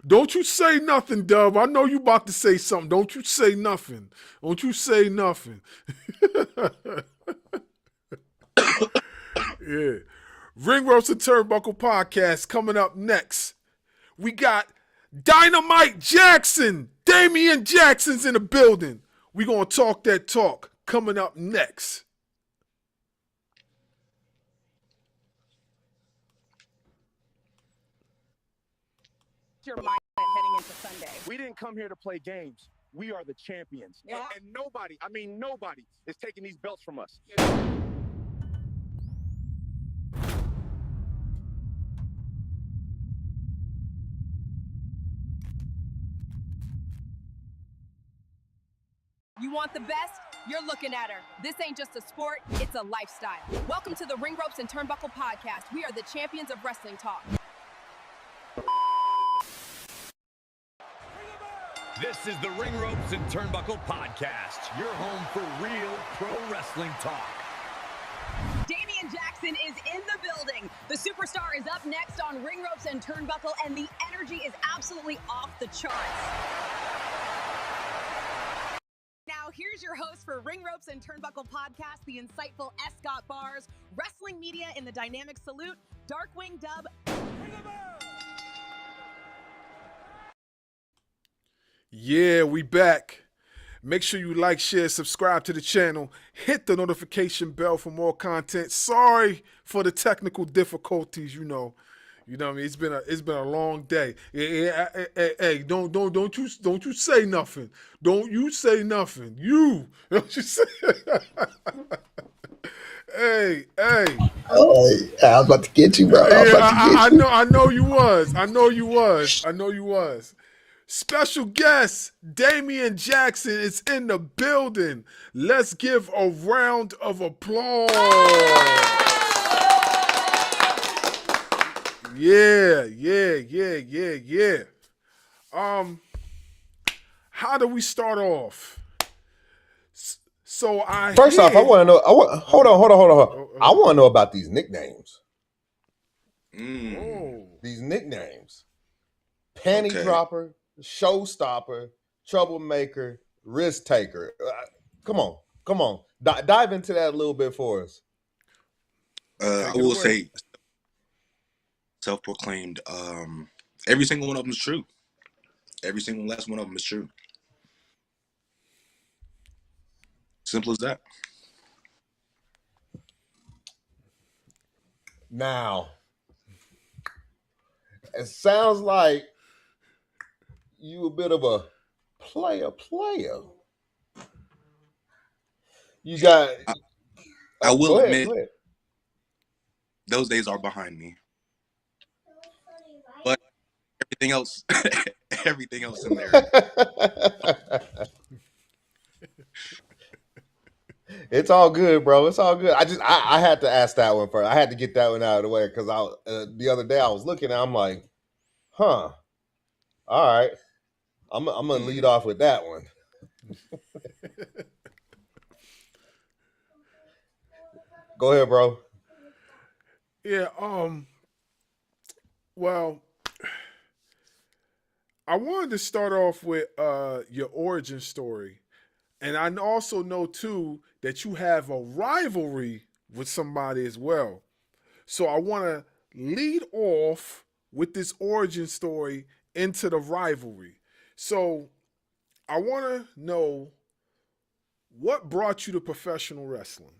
don't you say nothing, Dub. I know you about to say something. Don't you say nothing. Don't you say nothing. Yeah. Ring Ropes and Turnbuckle podcast coming up next. We got Dynamite Jackson. Damien Jackson's in the building. We gonna talk that talk coming up next. Your mindset heading into Sunday. We didn't come here to play games. We are the champions. Yeah. And nobody, nobody is taking these belts from us. You want the best? You're looking at her. This ain't just a sport, it's a lifestyle. Welcome to the Ring Ropes and Turnbuckle podcast. We are the champions of wrestling talk. This is the Ring Ropes and Turnbuckle podcast, your home for real pro wrestling talk. Damien Jackson is in the building. The superstar is up next on Ring Ropes and Turnbuckle, and the energy is absolutely off the charts. Now, here's your host for Ring Ropes and Turnbuckle podcast, the insightful Scott Bars, wrestling media in the dynamic salute, Darkwing Dub. Yeah, we back. Make sure you like, share, subscribe to the channel. Hit the notification bell for more content. Sorry for the technical difficulties, you know. You know what I mean? It's been a long day. Hey, don't you say nothing. Don't you say nothing. Don't you say. Hey. Oh, I was about to get you, bro. I know you was. Special guest Damien Jackson is in the building. Let's give a round of applause. Yeah. How do we start off? So First off, I want to know. Hold on. I want to know about these nicknames. These nicknames: panty dropper, showstopper, troublemaker, risk taker. Come on. Dive into that a little bit for us. I will say, self-proclaimed. Every single one of them is true. Every single last one of them is true. Simple as that. Now, it sounds like you a bit of a player. You got. I will admit, go ahead. those days are behind me. But everything else in there. It's all good, bro. It's all good. I had to ask that one first. I had to get that one out of the way because the other day I was looking and I'm like, all right. I'm gonna lead off with that one. Go ahead, bro. Yeah, well, I wanted to start off with your origin story. And I also know, too, that you have a rivalry with somebody as well. So I want to lead off with this origin story into the rivalry. So I want to know, what brought you to professional wrestling?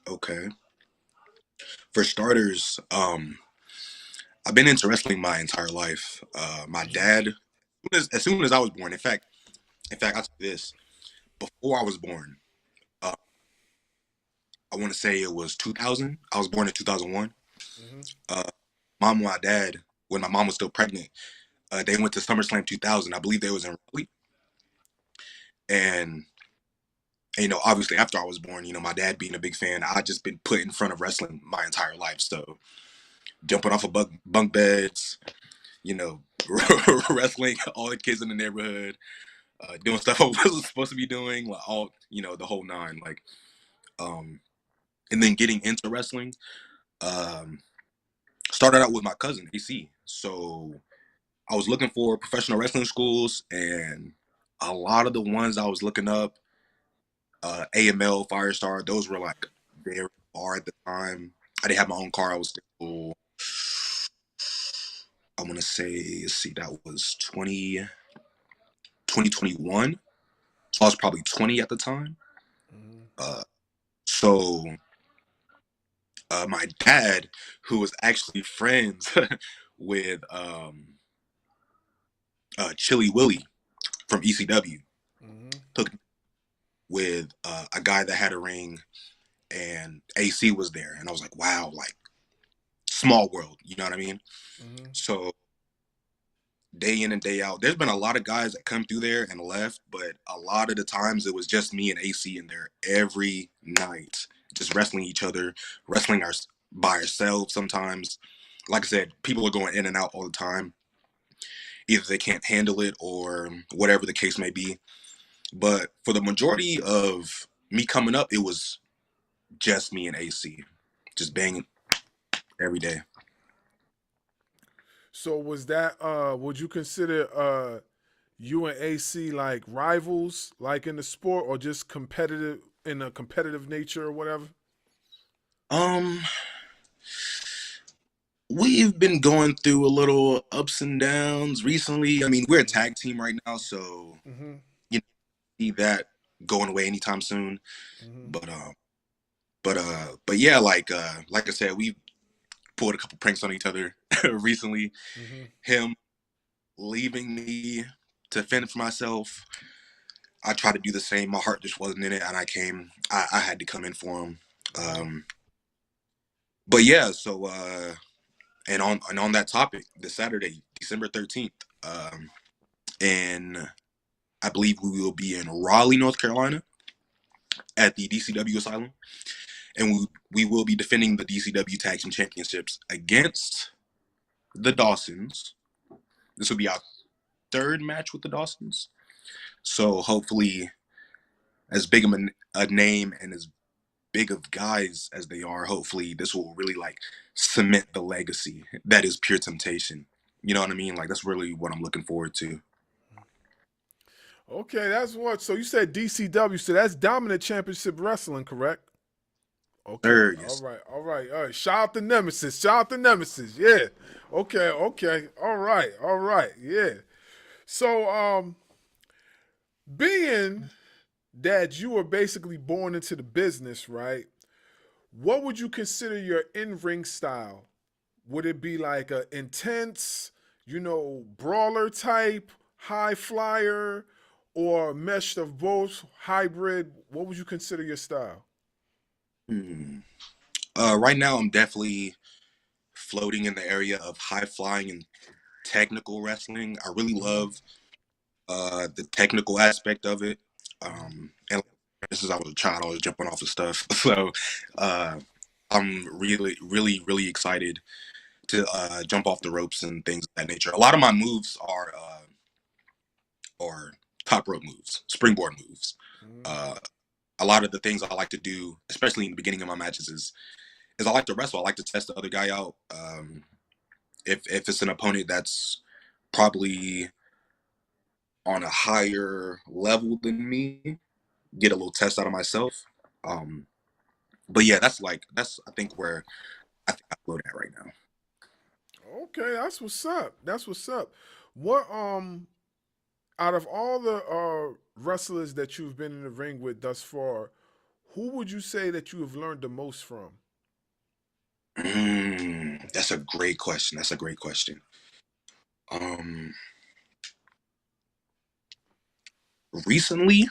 Okay. For starters, I've been into wrestling my entire life. My dad, as soon as I was born, in fact, I'll tell you this. Before I was born, I want to say it was 2000. I was born in 2001. Mom and my dad, when my mom was still pregnant, they went to SummerSlam 2000. I believe they was in Raleigh. And, you know, obviously after I was born, you know, my dad being a big fan, I just been put in front of wrestling my entire life. So jumping off of bunk beds, you know, wrestling all the kids in the neighborhood, doing stuff I wasn't supposed to be doing, like all, you know, the whole nine, like, and then getting into wrestling. started out with my cousin AC. So I was looking for professional wrestling schools, and a lot of the ones I was looking up, AML, Firestar, those were like very far at the time. I didn't have my own car. I was still, I want to say, let's see, that was 2021. So I was probably 20 at the time. So my dad, who was actually friends with Chili Willie from ECW, took with a guy that had a ring, and AC was there, and I was like, wow, like small world, you know what I mean? So day in and day out, there's been a lot of guys that come through there and left, but a lot of the times it was just me and AC in there every night, just wrestling each other, wrestling by ourselves sometimes. Like I said, people are going in and out all the time. Either they can't handle it or whatever the case may be. But for the majority of me coming up, it was just me and AC, just banging every day. So was that would you consider you and AC like rivals like in the sport or just competitive in a competitive nature or whatever? Um, we've been going through a little ups and downs recently. I mean, we're a tag team right now, so you know, see that going away anytime soon. But but yeah, like I said, we pulled a couple pranks on each other recently. Him leaving me to fend for myself, I tried to do the same. My heart just wasn't in it, and I had to come in for him. But yeah, so and on that topic, this Saturday, December 13th, and I believe we will be in Raleigh, North Carolina, at the DCW Asylum, and we will be defending the DCW Tag Team Championships against the Dawsons. This will be our third match with the Dawsons, so hopefully, as big of a name and as big of guys as they are, hopefully this will really like cement the legacy that is Pure Temptation. You know what I mean? Like that's really what I'm looking forward to. Okay, that's what. So you said DCW, so that's Dominant Championship Wrestling, correct? Okay, Third, all yes. right, all right, all right. Shout out to Nemesis, shout out to Nemesis. Yeah. Okay, okay. All right, all right. Yeah. So being that you were basically born into the business, right? What would you consider your in-ring style? Would it be like a intense, brawler type, high flyer, or meshed of both, hybrid? What would you consider your style? Hmm. Right now, I'm definitely floating in the area of high flying and technical wrestling. I really love the technical aspect of it. And this is I was a child, I was jumping off of stuff. So I'm really, really, really excited to jump off the ropes and things of that nature. A lot of my moves are top rope moves, springboard moves. Uh, a lot of the things I like to do, especially in the beginning of my matches, is I like to wrestle. I like to test the other guy out. If it's an opponent that's probably on a higher level than me, get a little test out of myself. But yeah, that's I think where I think I float at right now. Okay, that's what's up. That's what's up. What out of all the wrestlers that you've been in the ring with thus far, who would you say that you have learned the most from? That's a great question. That's a great question. Um, Recently,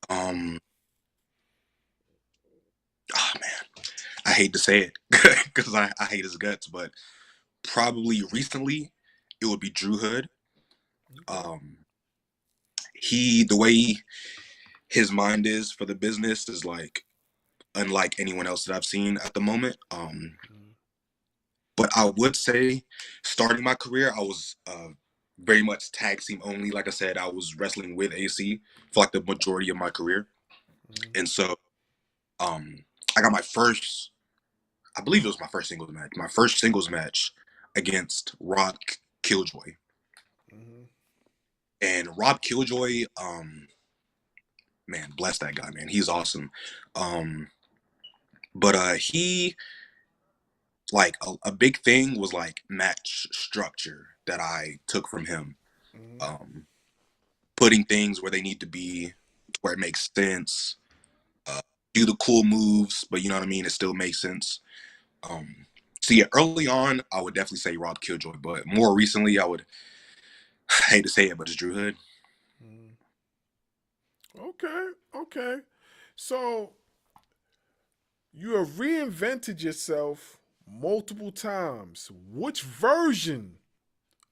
um, oh man, I hate to say it because I hate his guts, but probably recently it would be Drew Hood. Okay. Um, the way his mind is for the business is like unlike anyone else that I've seen at the moment. But I would say, starting my career, I was very much tag team only. Like I said, I was wrestling with AC for like the majority of my career, and so I got my first I believe it was my first singles match. My first singles match against Rob Killjoy. Mm-hmm. And Rob Killjoy, man, bless that guy, man. He's awesome. But he, like, a big thing was like match structure that I took from him. Mm-hmm. Putting things where they need to be, where it makes sense. Do the cool moves, but you know what I mean? It still makes sense. So yeah, early on, I would definitely say Rob Killjoy, but more recently, I would hate to say it, but it's Drew Hood. Okay, okay. So you have reinvented yourself multiple times. Which version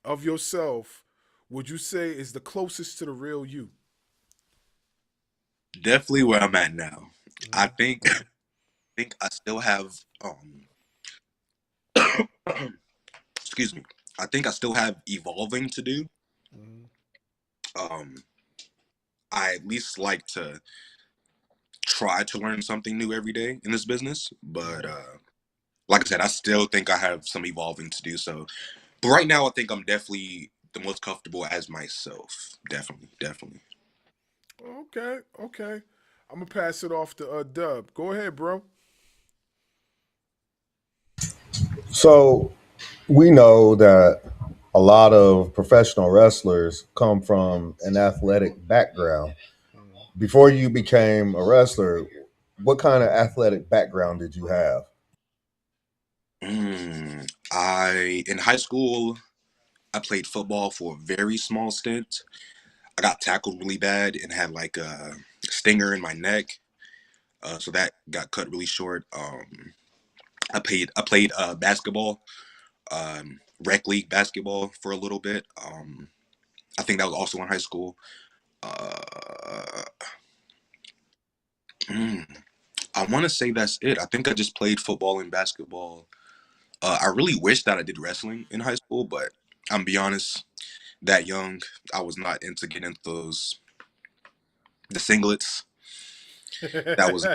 of yourself would you say is the closest to the real you? Definitely where I'm at now. I think I still have excuse me. I think I still have evolving to do. Mm-hmm. Um, I at least like to try to learn something new every day in this business, but like I said, I still think I have some evolving to do. So, but right now, I think I'm definitely the most comfortable as myself. Definitely, definitely. Okay, okay. I'm gonna pass it off to Dub. Go ahead, bro. So we know that a lot of professional wrestlers come from an athletic background. Before you became a wrestler, what kind of athletic background did you have? I in high school, I played football for a very small stint. I got tackled really bad and had like a stinger in my neck, so that got cut really short. I played basketball, rec league basketball for a little bit. I think that was also in high school. Uh, mm, I want to say that's it. I think I just played football and basketball. I really wish that I did wrestling in high school, but I'm be honest, that young, I was not into getting into the singlets. That was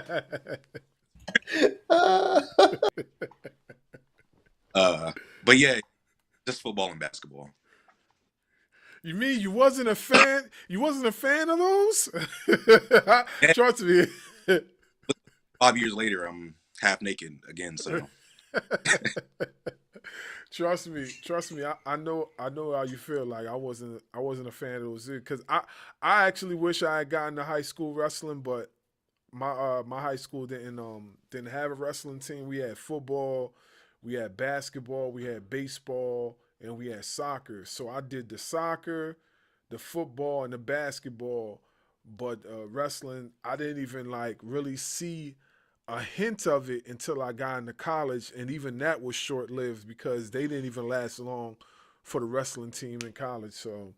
uh, but yeah, just football and basketball. You mean you wasn't a fan? You wasn't a fan of those? Yeah, Trust me. 5 years later, I'm half naked again. So Trust me. I know how you feel. Like I wasn't a fan of those because I actually wish I had gotten to high school wrestling, but my high school didn't have a wrestling team. We had football, we had basketball, we had baseball, and we had soccer. So I did the soccer, the football, and the basketball. But wrestling, I didn't even like really see a hint of it until I got into college, and even that was short lived because they didn't even last long for the wrestling team in college. So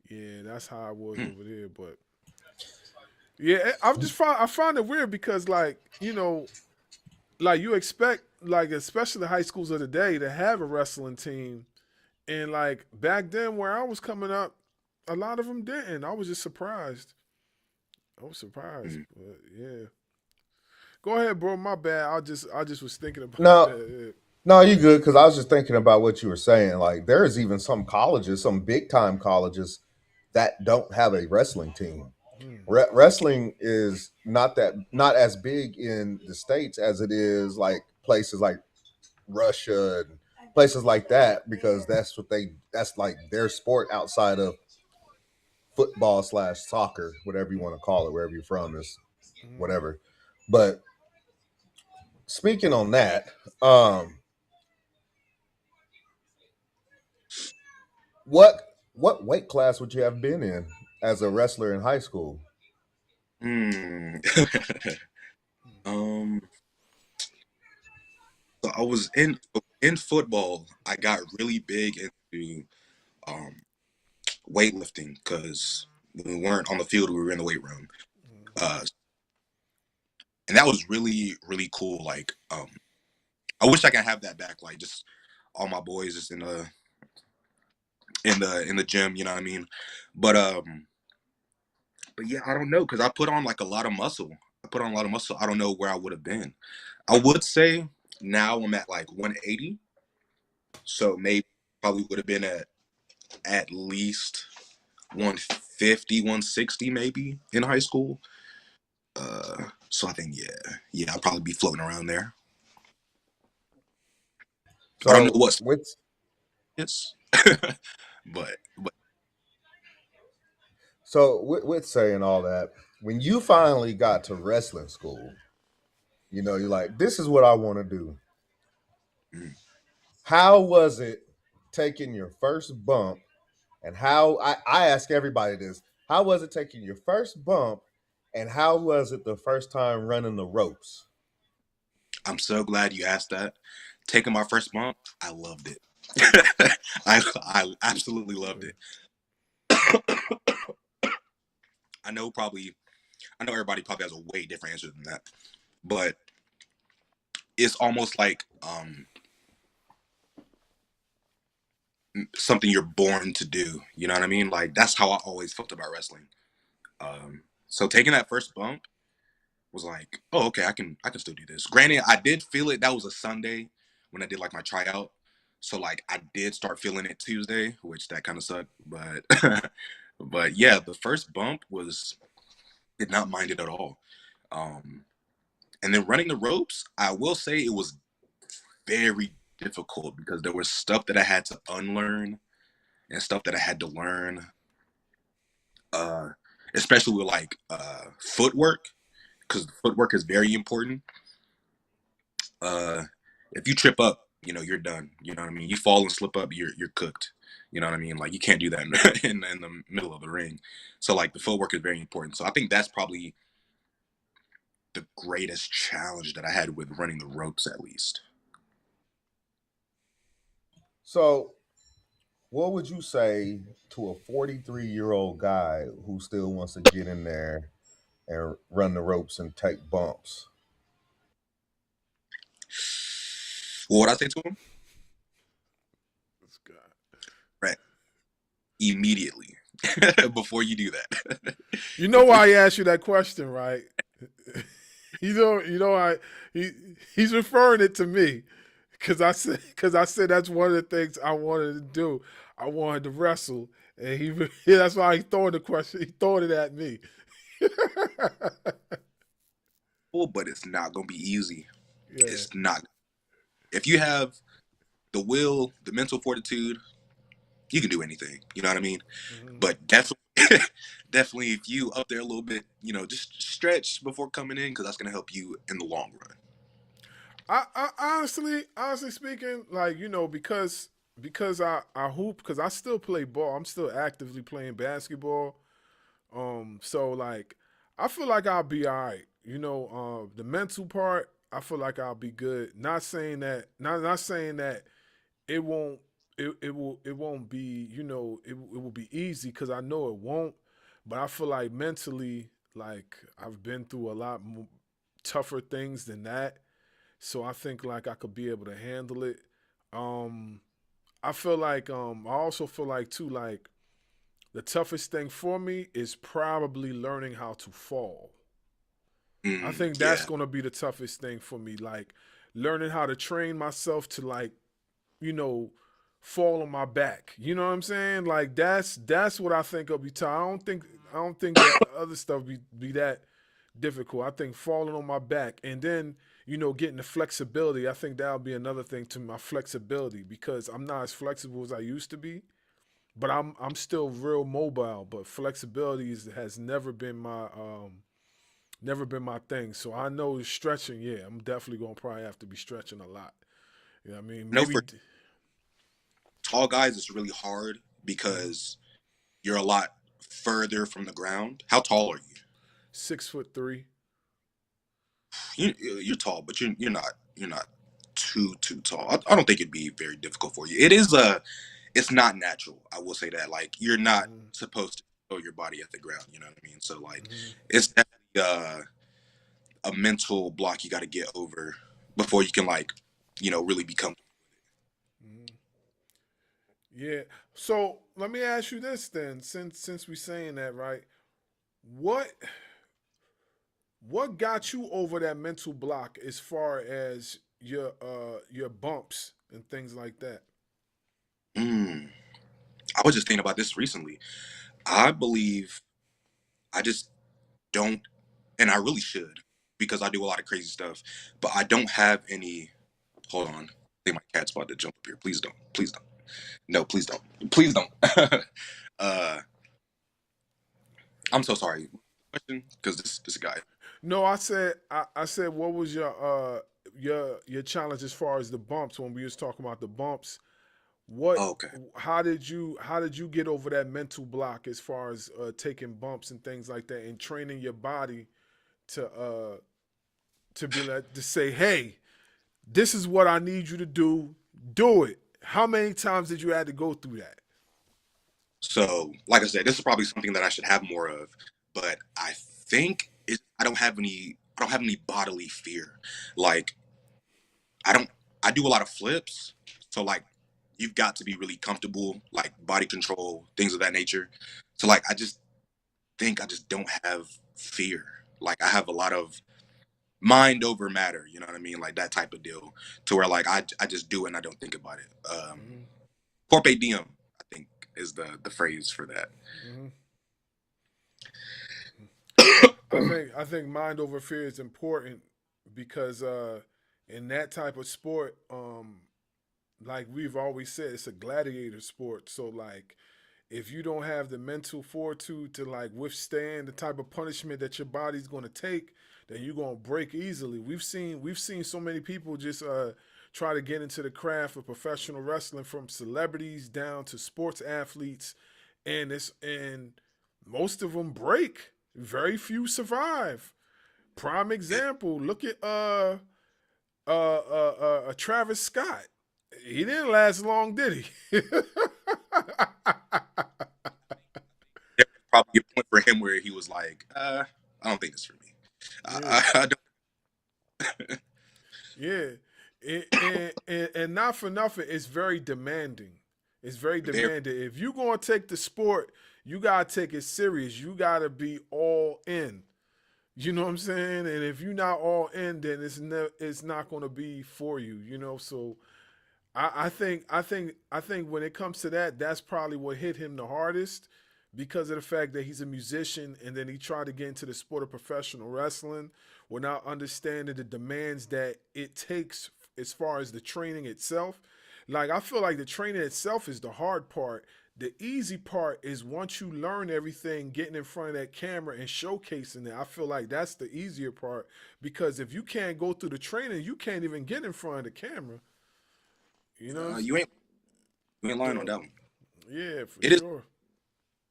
yeah, that's how I was mm, over there. But yeah, I find it weird because like you expect like especially the high schools of the day to have a wrestling team, and like back then where I was coming up, a lot of them didn't. I was just surprised. I was surprised, mm. but yeah. Go ahead, bro. My bad. I just was thinking about No, that. no, you good because I was just thinking about what you were saying. Like, there's even some colleges, some big time colleges, that don't have a wrestling team. Hmm. Wrestling is not as big in the states as it is like places like Russia and places like that because that's like their sport outside of football slash soccer, whatever you want to call it, wherever you're from is Hmm. whatever. But speaking on that, um, what what weight class would you have been in as a wrestler in high school? Hmm. um, so I was in football. I got really big into um weightlifting because when we weren't on the field, we were in the weight room. Uh, and that was really really cool. Like, I wish I could have that back. Like, just all my boys just in the gym. You know what I mean? But but yeah, I don't know because I put on like a lot of muscle. I put on a lot of muscle. I don't know where I would have been. I would say now I'm at like 180, so maybe probably would have been at least 150, 160 maybe in high school. So I think yeah, I'll probably be floating around there. I don't know So what with it's, but with saying all that, when you finally got to wrestling school, you're like, this is what I want to do. mm, How was it taking your first bump? And how I ask everybody this, how was it taking your first bump? And how was it the first time running the ropes? I'm so glad you asked that. Taking my first bump, I loved it. I absolutely loved it. I know everybody probably has a way different answer than that, but it's almost like something you're born to do. You know what I mean? Like that's how I always felt about wrestling. So taking that first bump was like, oh, okay, I can still do this. Granted, I did feel it. That was a Sunday when I did like my tryout. So like I did start feeling it Tuesday, which that kind of sucked. But but yeah, the first bump was did not mind it at all. Um, and then running the ropes, I will say it was very difficult because there was stuff that I had to unlearn and stuff that I had to learn. Uh, especially with like footwork, because footwork is very important. uh if you trip up, you're done. You know what I mean? You fall and slip up, you're cooked. You know what I mean? Like you can't do that in the middle of the ring. So like the footwork is very important. So I think that's probably the greatest challenge that I had with running the ropes, at least. So what would you say to a 43-year-old guy who still wants to get in there and run the ropes and take bumps? What would I say to him? This guy. Right. Immediately. Before you do that. You know why I asked you that question, right? He's referring it to me because I said that's one of the things I wanted to do. I wanted to wrestle, and that's why he throwing the question. He throwing it at me. But it's not gonna be easy. Yeah. It's not. If you have the will, the mental fortitude, you can do anything. You know what I mean? Mm-hmm. But definitely, definitely, if you up there a little bit, just stretch before coming in because that's gonna help you in the long run. I honestly speaking, like because I hoop because I still play ball. I'm still actively playing basketball. So like I feel like I'll be all right. The mental part, I feel like I'll be good. Not saying that, not saying that it won't. It won't be. It will be easy because I know it won't. But I feel like mentally, like I've been through a lot tougher things than that. So I think like I could be able to handle it. Um, I feel like I also feel like too like the toughest thing for me is probably learning how to fall. I think that's Yeah. going to be the toughest thing for me, like learning how to train myself to like, you know, fall on my back. You know what I'm saying? Like that's what I think will be tough. I don't think that other stuff be that difficult. I think falling on my back and then getting the flexibility. I think that'll be another thing to my flexibility because I'm not as flexible as I used to be, but I'm still real mobile. But flexibility has never been my thing. So I know stretching. Yeah, I'm definitely gonna probably have to be stretching a lot. You know what I mean? I know Maybe for tall guys, it's really hard mhm, because you're a lot further from the ground. How tall are 6'3". you? You're tall, but you're not too tall. I don't think it'd be very difficult for you. It's not natural. I will say that. Like you're not Mm-hmm. supposed to throw your body at the ground. You know what I mean? So like, Mm-hmm. it's definitely a mental block you got to get over before you can like, really become. Mm-hmm. Yeah. So let me ask you this then, since we saying that, right? What what got you over that mental block as far as your bumps and things like that? Mm. I was just thinking about this recently. I believe I just don't, and I really should, because I do a lot of crazy stuff, but I don't have any. Hold on. I think my cat's about to jump up here. Please don't. Please don't. No, please don't. Please don't. uh, I'm so sorry. Question, because this guy. No, I said what was your challenge as far as the bumps when we was talking about the bumps? What Oh, okay. how did you get over that mental block as far as taking bumps and things like that and training your body to be like to say, hey, this is what I need you to do. Do it. How many times did you have to go through that? So, like I said, this is probably something that I should have more of, but I think I don't have any. I don't have any bodily fear. Like I don't. I do a lot of flips, so like you've got to be really comfortable, like body control, things of that nature. So like I just think I just don't have fear. Like I have a lot of mind over matter. You know what I mean? Like that type of deal. To where like I just do it and I don't think about it. Hmm. Carpe diem, I think, is the phrase for that. Hmm. I think mind over fear is important because in that type of sport, like we've always said, it's a gladiator sport. So like if you don't have the mental fortitude to like withstand the type of punishment that your body's going to take, then you're going to break easily. We've seen so many people just try to get into the craft of professional wrestling, from celebrities down to sports athletes, and most of them break. Very few survive. Prime example, look at Travis Scott. He didn't last long, did he? There was probably a point for him where he was like, I don't think this is for me. Yeah, I don't. yeah, and not for nothing, it's very demanding. It's very Very, demanding. If you gonna take the sport, you gotta take it serious. You gotta be all in. You know what I'm saying? And if you're not all in, then it's not gonna be for you. So I think when it comes to that, that's probably what hit him the hardest, because of the fact that he's a musician and then he tried to get into the sport of professional wrestling without understanding the demands that it takes as far as the training itself. Like I feel like the training itself is the hard part. The easy part is once you learn everything, getting in front of that camera and showcasing it. I feel like that's the easier part, because if you can't go through the training, you can't even get in front of the camera. You know? you ain't lying on Yeah, that one. yeah, for It is sure.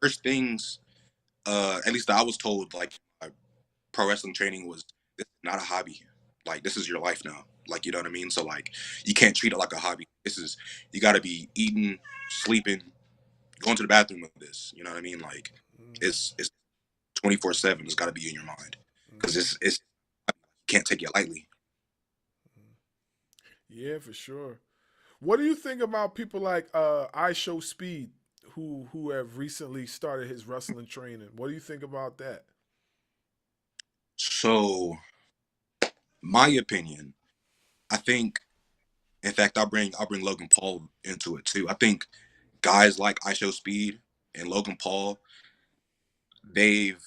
first things. At least I was told like pro wrestling training was, this is not a hobby. Like this is your life now. Like you know what I mean. So like you can't treat it like a hobby. This is, you got to be eating, sleeping, going to the bathroom with this. You know what I mean? Like Mm-hmm. it's 24/7. It's got to be in your mind, because Mm-hmm. it's you can't take it lightly. Yeah, for sure. What do you think about people like I Show Speed, who have recently started his wrestling training? What do you think about that? So my opinion, I think, in fact, I'll bring Logan Paul into it too. I think guys like I Show Speed and Logan Paul, they've,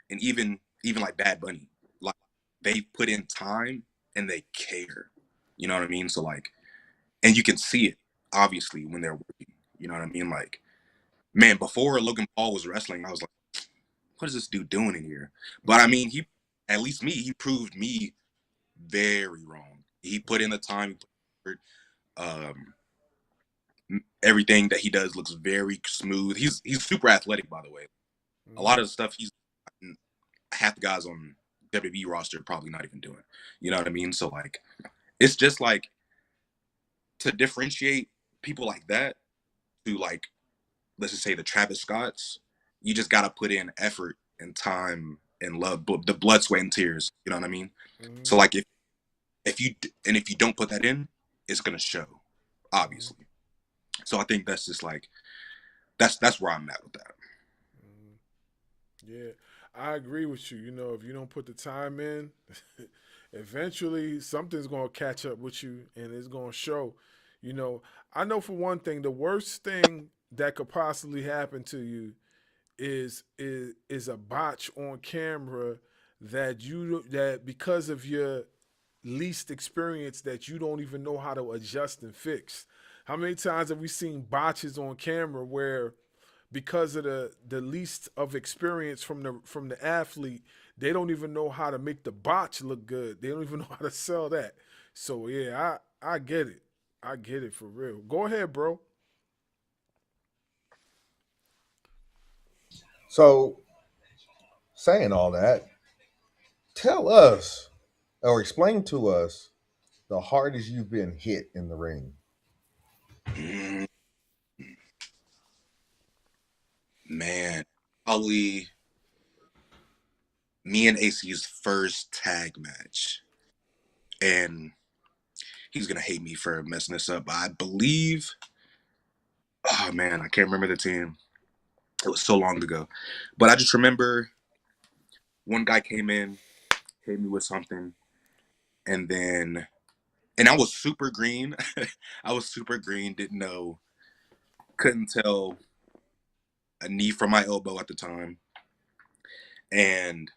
and even like Bad Bunny, like they put in time and they care. You know what I mean? So like, and you can see it obviously when they're working. You know what I mean? Like, man, before Logan Paul was wrestling, I was like, what is this dude doing in here? But I Mm-hmm. mean, at least he proved me very wrong. He put in the time. Um, Everything that he does looks very smooth. He's super athletic, by the way. A lot Mm-hmm. of the stuff he's, half the guys on WWE roster probably not even doing. You know what I mean? So like, it's just like, to differentiate people like that to like, let's just say the Travis Scotts, you just gotta put in effort and time and love, the blood, sweat, and tears. You know what I mean? So Mm-hmm. like, if you don't put that in, it's gonna show, Mm-hmm. obviously. So I think that's just like, that's where I'm at with that. Mm-hmm. Yeah. I agree with you. You know, if you don't put the time in, eventually something's going to catch up with you and it's going to show. You know, I know for one thing, the worst thing that could possibly happen to you is a botch on camera that because of your least experience that you don't even know how to adjust and fix. How many times have we seen botches on camera where because of the least of experience from the athlete, they don't even know how to make the botch look good. They don't even know how to sell that. So yeah, I get it. I get it for real. Go ahead, bro. So, saying all that, tell us or explain to us the hardest you've been hit in the ring. Mm, man, probably me and AC's first tag match. And he's gonna hate me for messing this up. I believe, oh man, I can't remember the team. It was so long ago. But I just remember one guy came in, hit me with something, and then and I was super green. I was super green, didn't know, couldn't tell a knee from my elbow at the time. And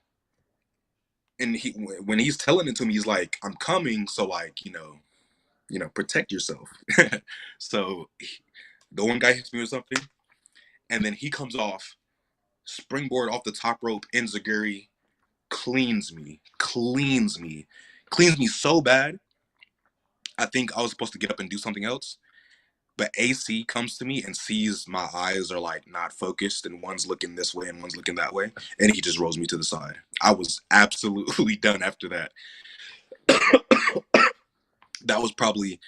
he when he's telling it to me, he's like, I'm coming, so like, protect yourself. So the one guy hits me with something, and then he comes off, springboard off the top rope, enziguri, cleans me so bad. I think I was supposed to get up and do something else, but AC comes to me and sees my eyes are like not focused, and one's looking this way and one's looking that way, and he just rolls me to the side. I was absolutely done after that. That was probably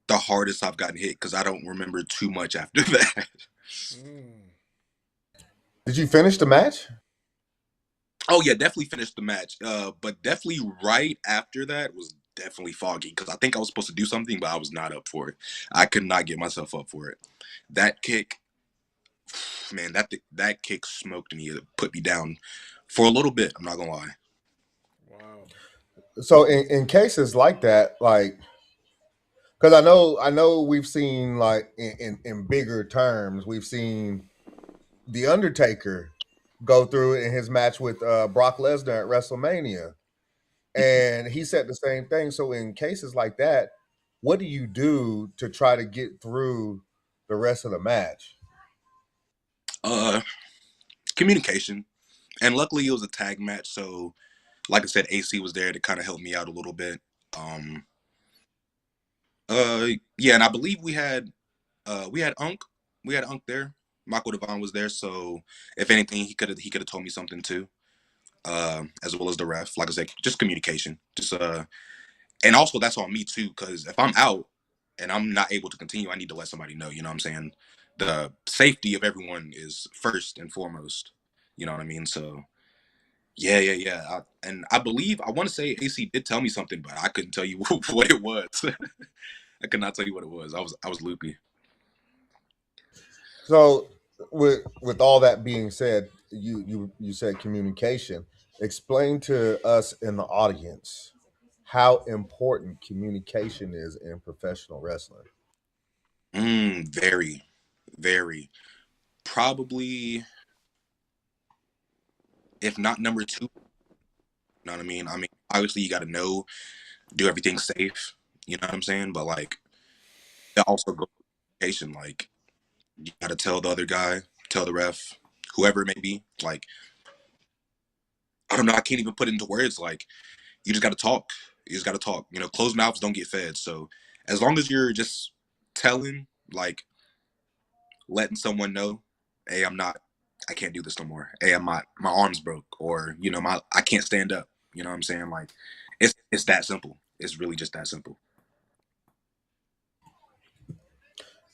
the hardest I've gotten hit because I don't remember too much after that. Mm. Did you finish the match? Oh yeah, definitely finished the match. But definitely right after that was definitely foggy because I think I was supposed to do something, but I was not up for it. I could not get myself up for it. That kick, man, that kick smoked me. It put me down for a little bit. I'm not gonna lie. Wow. So in cases like that, like because I know we've seen like in bigger terms, we've seen the Undertaker go through it in his match with Brock Lesnar at WrestleMania, and he said the same thing. So in cases like that, what do you do to try to get through the rest of the match? Uh, Communication, and luckily it was a tag match, so like I said, AC was there to kind of help me out a little bit. Um, yeah, and I believe we had Unk there. Michael Devon was there, so if anything, he could have told me something too. As well as the ref. Like I said, just communication. And also that's on me too, because if I'm out and I'm not able to continue, I need to let somebody know. You know what I'm saying? The safety of everyone is first and foremost. You know what I mean? So yeah. And I believe I want to say AC did tell me something, but I couldn't tell you what it was. I could not tell you what it was. I was loopy. So with all that being said, you said communication. Explain to us in the audience how important communication is in professional wrestling. Very, very. Probably, if not number two. You know what I mean? I mean, obviously you got to know, do everything safe. You know what I'm saying? But like, that also goes with communication. Like, you got to tell the other guy, tell the ref, whoever it may be. Like, I don't know. I can't even put it into words. Like, you just got to talk. You just got to talk. Closed mouths don't get fed. So as long as you're just telling, like, letting someone know, hey, I can't do this no more. Hey, my arm's broke, or I can't stand up. You know what I'm saying? Like, it's that simple. It's really just that simple.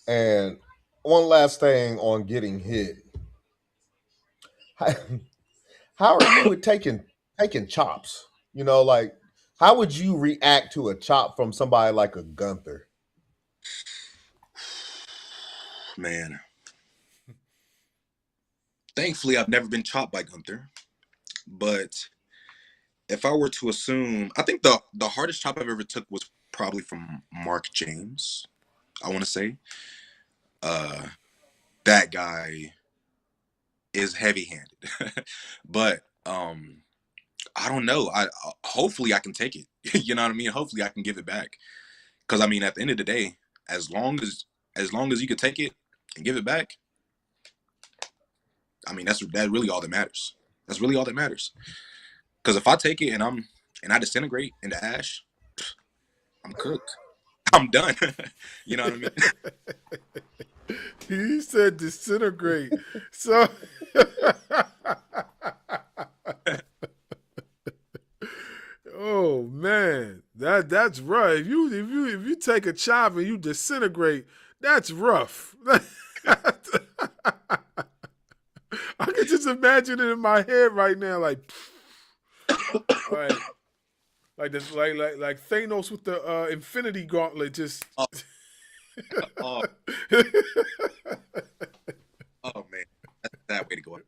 And one last thing on getting hit. How are you with taking chops? Like how would you react to a chop from somebody like a Gunther? Man, thankfully I've never been chopped by Gunther. but if I were to assume, I think the hardest chop I've ever took was probably from Mark James. I want to say, that guy is heavy-handed, but I don't know. I hopefully I can take it. You know what I mean? Hopefully I can give it back. Because I mean, at the end of the day, as long as you can take it and give it back, I mean, that's really all that matters. That's really all that matters. Because if I take it and I disintegrate into ash, I'm cooked. I'm done. You know what I mean? He said disintegrate. So oh man, that's rough. If you take a chop and you disintegrate, that's rough. I can just imagine it in my head right now, like like Thanos with the Infinity Gauntlet, just. Oh, oh, oh man, that's that way to go.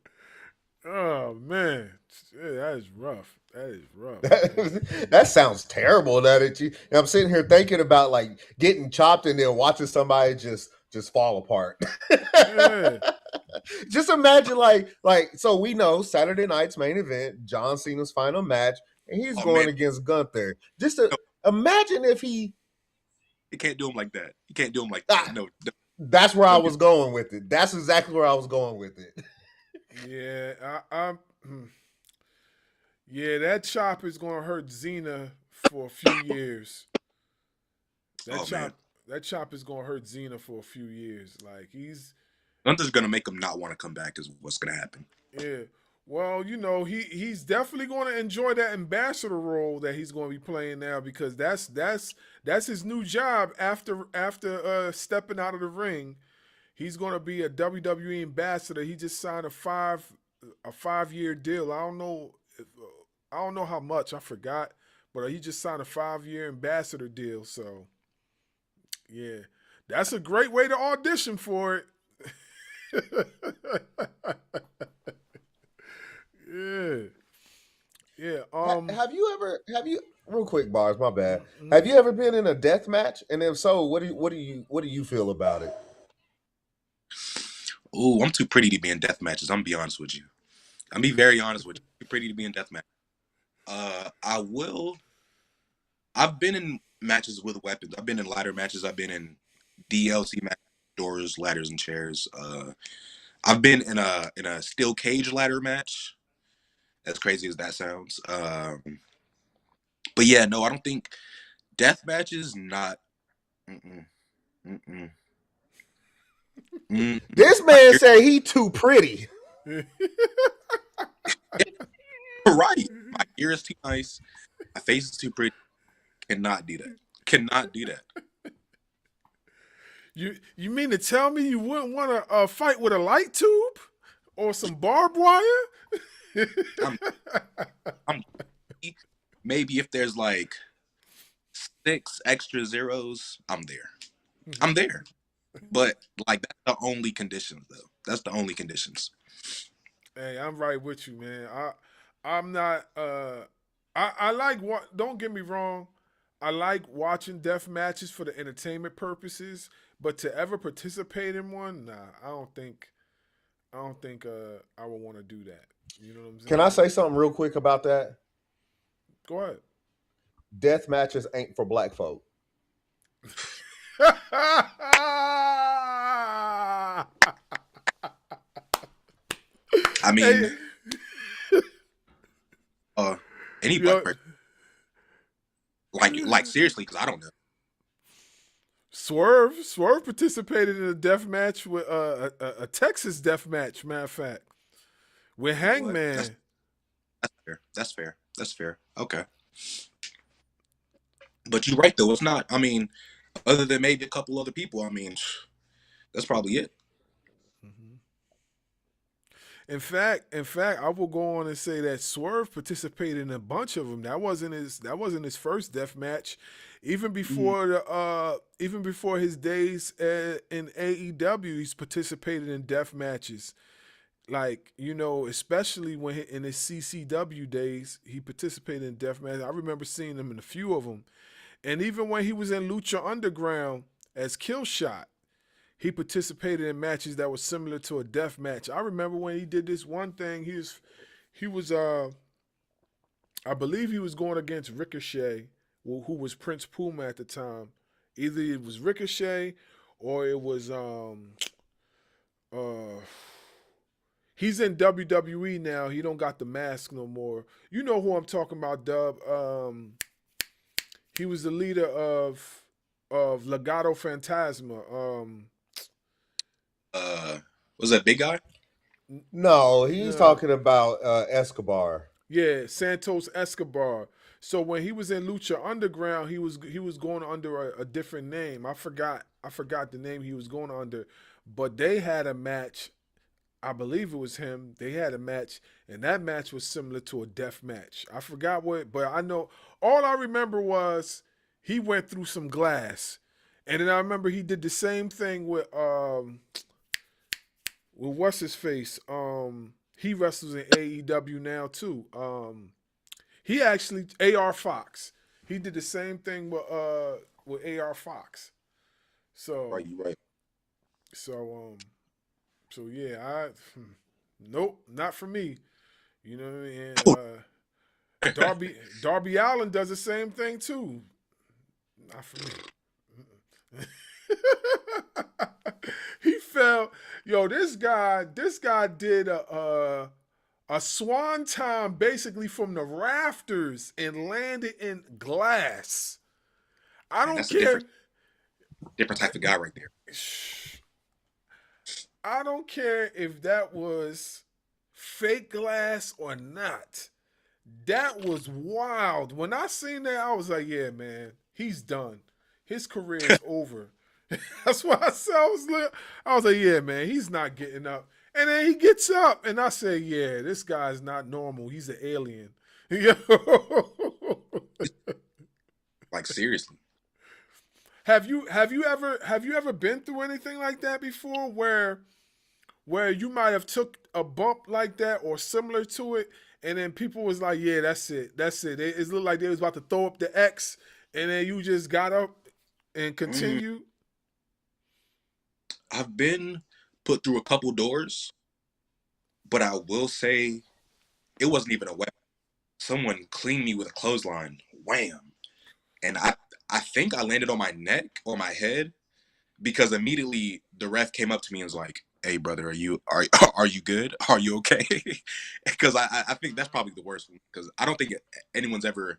Oh man, yeah, that is rough. That is rough. That sounds terrible. I'm sitting here thinking about like getting chopped and then watching somebody just fall apart. Yeah. Just imagine like so we know Saturday night's main event, John Cena's final match, and he's going against Gunther. Just to imagine if he can't do him like that. You can't do him like that. No. That's where I was going with it. That's exactly where I was going with it. Yeah, yeah, that chop is gonna hurt Xena for a few years. That chop is gonna hurt Xena for a few years. Like Gunther's gonna make him not want to come back. Is what's gonna happen. Yeah. Well, he's definitely going to enjoy that ambassador role that he's going to be playing now, because that's his new job after stepping out of the ring. He's going to be a WWE ambassador. He just signed a 5-year deal. I don't know how much, I forgot, but he just signed a 5-year ambassador deal. So, yeah, that's a great way to audition for it. Yeah. Have you real quick, Bars, my bad. Mm-hmm. Have you ever been in a death match? And if so, what do you feel about it? Ooh, I'm too pretty to be in death matches. I'm gonna be honest with you. I'm be very honest with you. Too pretty to be in death match. I've been in matches with weapons. I've been in ladder matches. I've been in DLC matches, doors, ladders, and chairs. I've been in a steel cage ladder match. As crazy as that sounds. But yeah, no, I don't think death matches, not. This man said he too pretty. Right. My ear is too nice. My face is too pretty. Cannot do that. You mean to tell me you wouldn't want to fight with a light tube or some barbed wire? Maybe if there's like 6 extra zeros, I'm there. I'm there. But like that's the only conditions though. That's the only conditions. Hey, I'm right with you, man. I'm not I like what, don't get me wrong. I like watching death matches for the entertainment purposes, but to ever participate in one, nah, I don't think I would want to do that. You know what I'm saying? Can I say something real quick about that? Go ahead. Death matches ain't for black folk. I mean, any black person, like seriously, because I don't know. Swerve participated in a death match with a Texas death match. Matter of fact, with Hangman. That's fair. Okay. But you're right though. It's not. I mean, other than maybe a couple other people. I mean, that's probably it. Mm-hmm. In fact, I will go on and say that Swerve participated in a bunch of them. That wasn't his first death match. Even before even before his days in AEW, he's participated in death matches. like, you know, especially when in his CCW days, he participated in death matches. I remember seeing him in a few of them, and even when he was in Lucha Underground as Killshot, he participated in matches that were similar to a death match. I remember when he did this one thing. He was I believe he was going against Ricochet, who was Prince Puma at the time. Either it was Ricochet or it was uh he's in WWE now. He don't got the mask no more. You know who I'm talking about, Dub. He was the leader of Legado Fantasma. Was that big guy? No, he's No. talking about Escobar. Yeah, Santos Escobar. So when he was in Lucha Underground, he was going under a different name. I forgot the name he was going under, but they had a match. I believe it was him. They had a match, and that match was similar to a death match. I forgot what, but I know all I remember was he went through some glass, and then I remember he did the same thing with what's his face. He wrestles in AEW now too. He actually AR Fox. He did the same thing with AR Fox. So Right, you right. so so yeah, nope, not for me. You know what I mean? And, Darby Allen does the same thing too. Not for me. He fell. Yo, this guy did a swan basically from the rafters and landed in glass. I Man, don't that's a care. different type of guy right there. I don't care if that was fake glass or not. That was wild. When I seen that, I was like, yeah, man, he's done. His career is over. That's why I said I was like, yeah, man, he's not getting up. And then he gets up, and I say, yeah, this guy's not normal. He's an alien. Like seriously. Have you ever been through anything like that before, where you might have took a bump like that or similar to it, and then people was like, yeah, that's it. It looked like they was about to throw up the X, and then you just got up and continued. I've been put through a couple doors, but I will say it wasn't even a weapon. Someone cleaned me with a clothesline. Wham. And I think I landed on my neck or my head because immediately the ref came up to me and was like, "Hey, brother, are you good? Are you okay?" Because I think that's probably the worst one because anyone's ever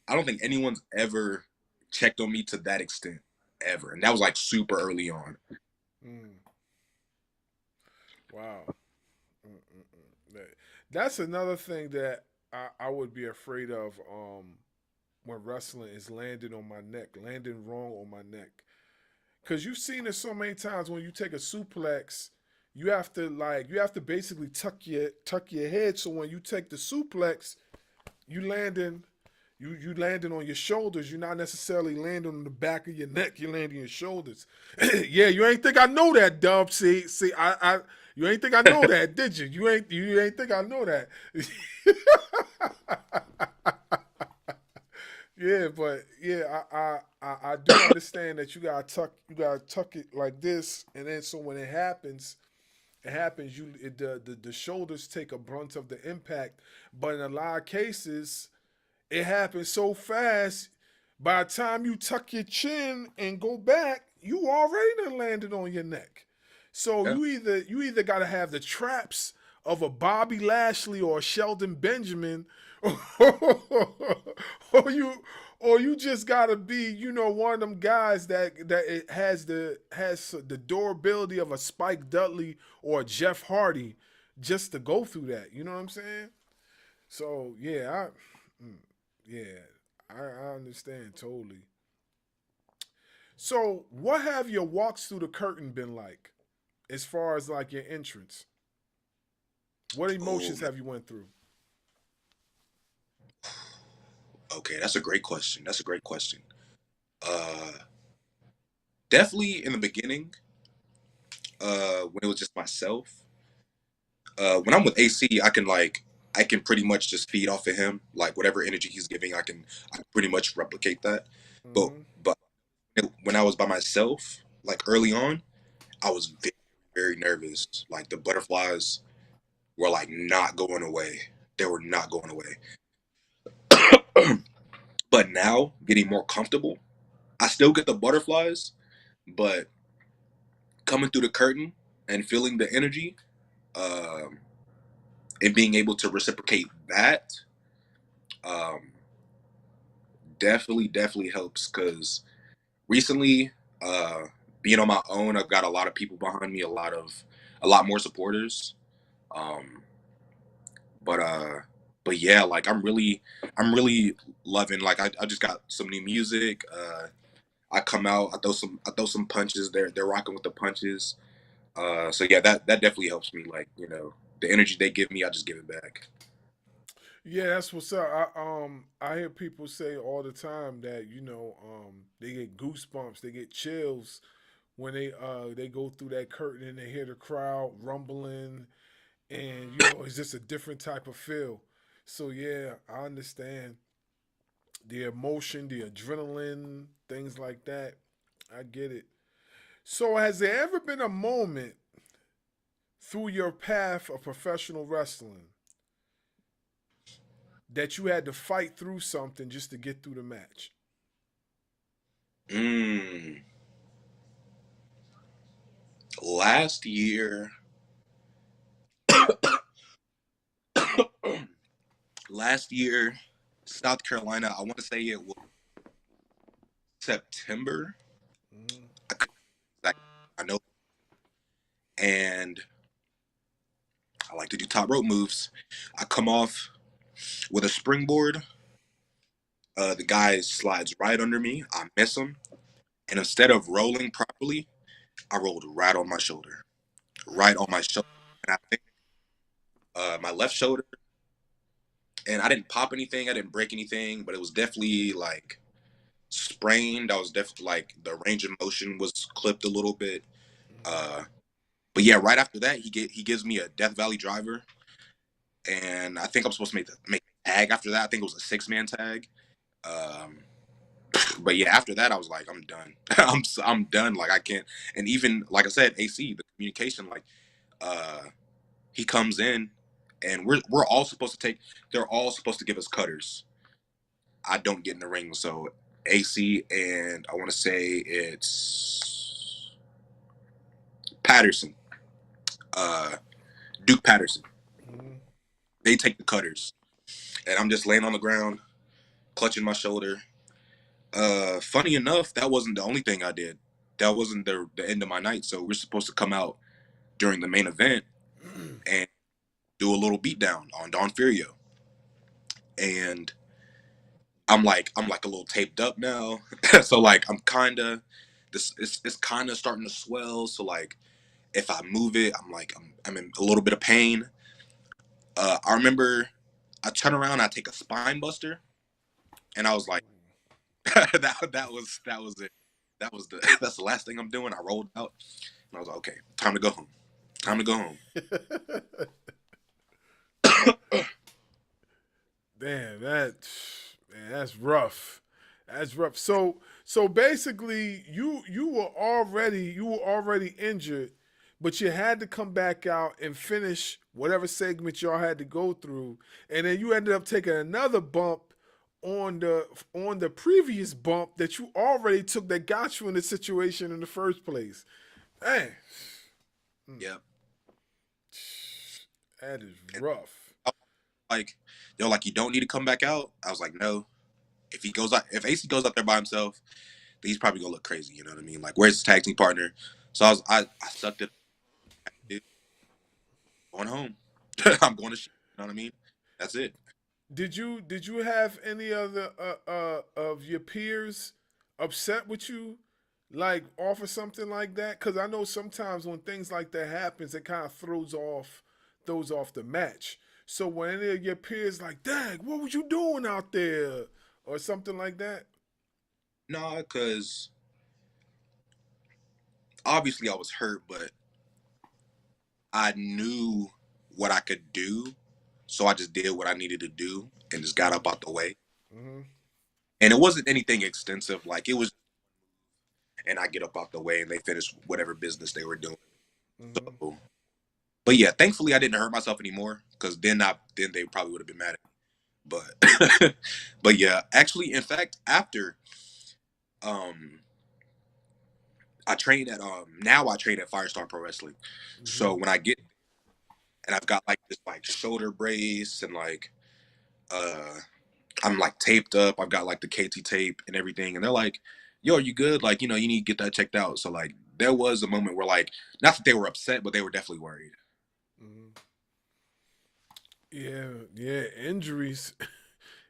I don't think anyone's ever checked on me to that extent ever, and that was like super early on. Mm. Wow. That's another thing that I would be afraid of when wrestling is landing on my neck, landing wrong on my neck. Because you've seen it so many times when you take a suplex, you have to basically tuck your head so when you take the suplex, you landing you landing on your shoulders. You're not necessarily landing on the back of your neck. You're landing on your shoulders. Yeah, you ain't think I know that, Dub. See, I you ain't think I know that, did you? You ain't think I know that. Yeah, but yeah, I do understand that you gotta tuck it like this, and then so when it happens, the shoulders take a brunt of the impact. But in a lot of cases, it happens so fast. By the time you tuck your chin and go back, you already done landed on your neck. So Yeah. you either got to have the traps of a Bobby Lashley or a Sheldon Benjamin, or you just got to be one of them guys that it has the durability of a Spike Dudley or a Jeff Hardy just to go through that. You know what I'm saying? So yeah, I understand totally. So, what have your walks through the curtain been like, as far as like your entrance? What Oh, emotions have you went through? okay, that's a great question. That's a great question. Uh, Definitely in the beginning, when it was just myself. When I'm with AC, I can pretty much just feed off of him. Like whatever energy he's giving, I can pretty much replicate that. But Mm-hmm. but when I was by myself, like early on, I was very, very nervous. Like the butterflies were like not going away. They were not going away. But now, getting more comfortable, I still get the butterflies, but coming through the curtain and feeling the energy, um, and being able to reciprocate that, um, definitely helps. Because recently, uh, being on my own, I've got a lot of people behind me, a lot more supporters. Um, but yeah, like I'm really loving. Like I just got some new music. I come out, I throw some punches. They're rocking with the punches. So yeah, that definitely helps me. Like the energy they give me, I just give it back. Yeah, that's what's up. I hear people say all the time that they get goosebumps, they get chills when they go through that curtain and they hear the crowd rumbling, and it's just a different type of feel. So yeah, I understand the emotion, the adrenaline, things like that. I get it. So has there ever been a moment through your path of professional wrestling that you had to fight through something just to get through the match? Mm. Last year, last year, South Carolina. I want to say it was September. Mm-hmm. I couldn't exactly, I know, and I like to do top rope moves. I come off with a springboard. The guy slides right under me. I miss him, and instead of rolling properly, I rolled right on my shoulder, and I think my left shoulder. And I didn't pop anything. I didn't break anything, but it was definitely like sprained. I was definitely like the range of motion was clipped a little bit. Uh, but yeah, right after that, he gives me a Death Valley driver, and I think I'm supposed to make a tag after that. I think it was a 6-man tag. Um, but yeah, after that, I was like, I'm done. I'm done. Like I can't. And even like I said, AC the communication, like uh, he comes in, and we're all supposed to take. They're all supposed to give us cutters. I don't get in the ring, so AC and I want to say it's Patterson, uh, Duke Patterson. Mm-hmm. They take the cutters, and I'm just laying on the ground, clutching my shoulder. Funny enough, that wasn't the only thing I did. That wasn't the end of my night. So we're supposed to come out during the main event and do a little beatdown on Don Furio, and I'm like a little taped up now, so like I'm kind of this it's kind of starting to swell. So like if I move it, I'm in a little bit of pain. I remember I turn around, I take a spine buster, and I was like, that was it. That's the last thing I'm doing. I rolled out, and I was like, okay, time to go home. Time to go home. Damn, that's rough. That's rough. So basically, you were already injured, but you had to come back out and finish whatever segment y'all had to go through, and then you ended up taking another bump on the previous bump that you already took that got you in the situation in the first place. Dang, Yeah, that is and rough. I was like, they're like, you don't need to come back out. I was like, no. If AC goes out there by himself, then he's probably gonna look crazy. You know what I mean? Like, where's his tag team partner? So I sucked it, going home. I'm going to shit. You know what I mean? That's it. Did you have any other of your peers upset with you, like off of something like that? Because I know sometimes when things like that happens, it kind of throws off the match. So when any of your peers like, "Dang, what was you doing out there?" or something like that. No, because obviously I was hurt, but I knew what I could do. So I just did what I needed to do and just got up out the way. Mm-hmm. And it wasn't anything extensive. Like it was, and I get up out the way and they finish whatever business they were doing. Mm-hmm. So, but yeah, thankfully I didn't hurt myself anymore because then they probably would have been mad at me. But but yeah, actually, in fact, after um I train at now I train at Firestar Pro Wrestling. Mm-hmm. So when I get and I've got like this like shoulder brace and like uh I'm like taped up. I've got like the KT tape and everything. And they're like, yo, are you good? Like, you know, you need to get that checked out. So like there was a moment where like not that they were upset, but they were definitely worried. Mm-hmm. Yeah, injuries.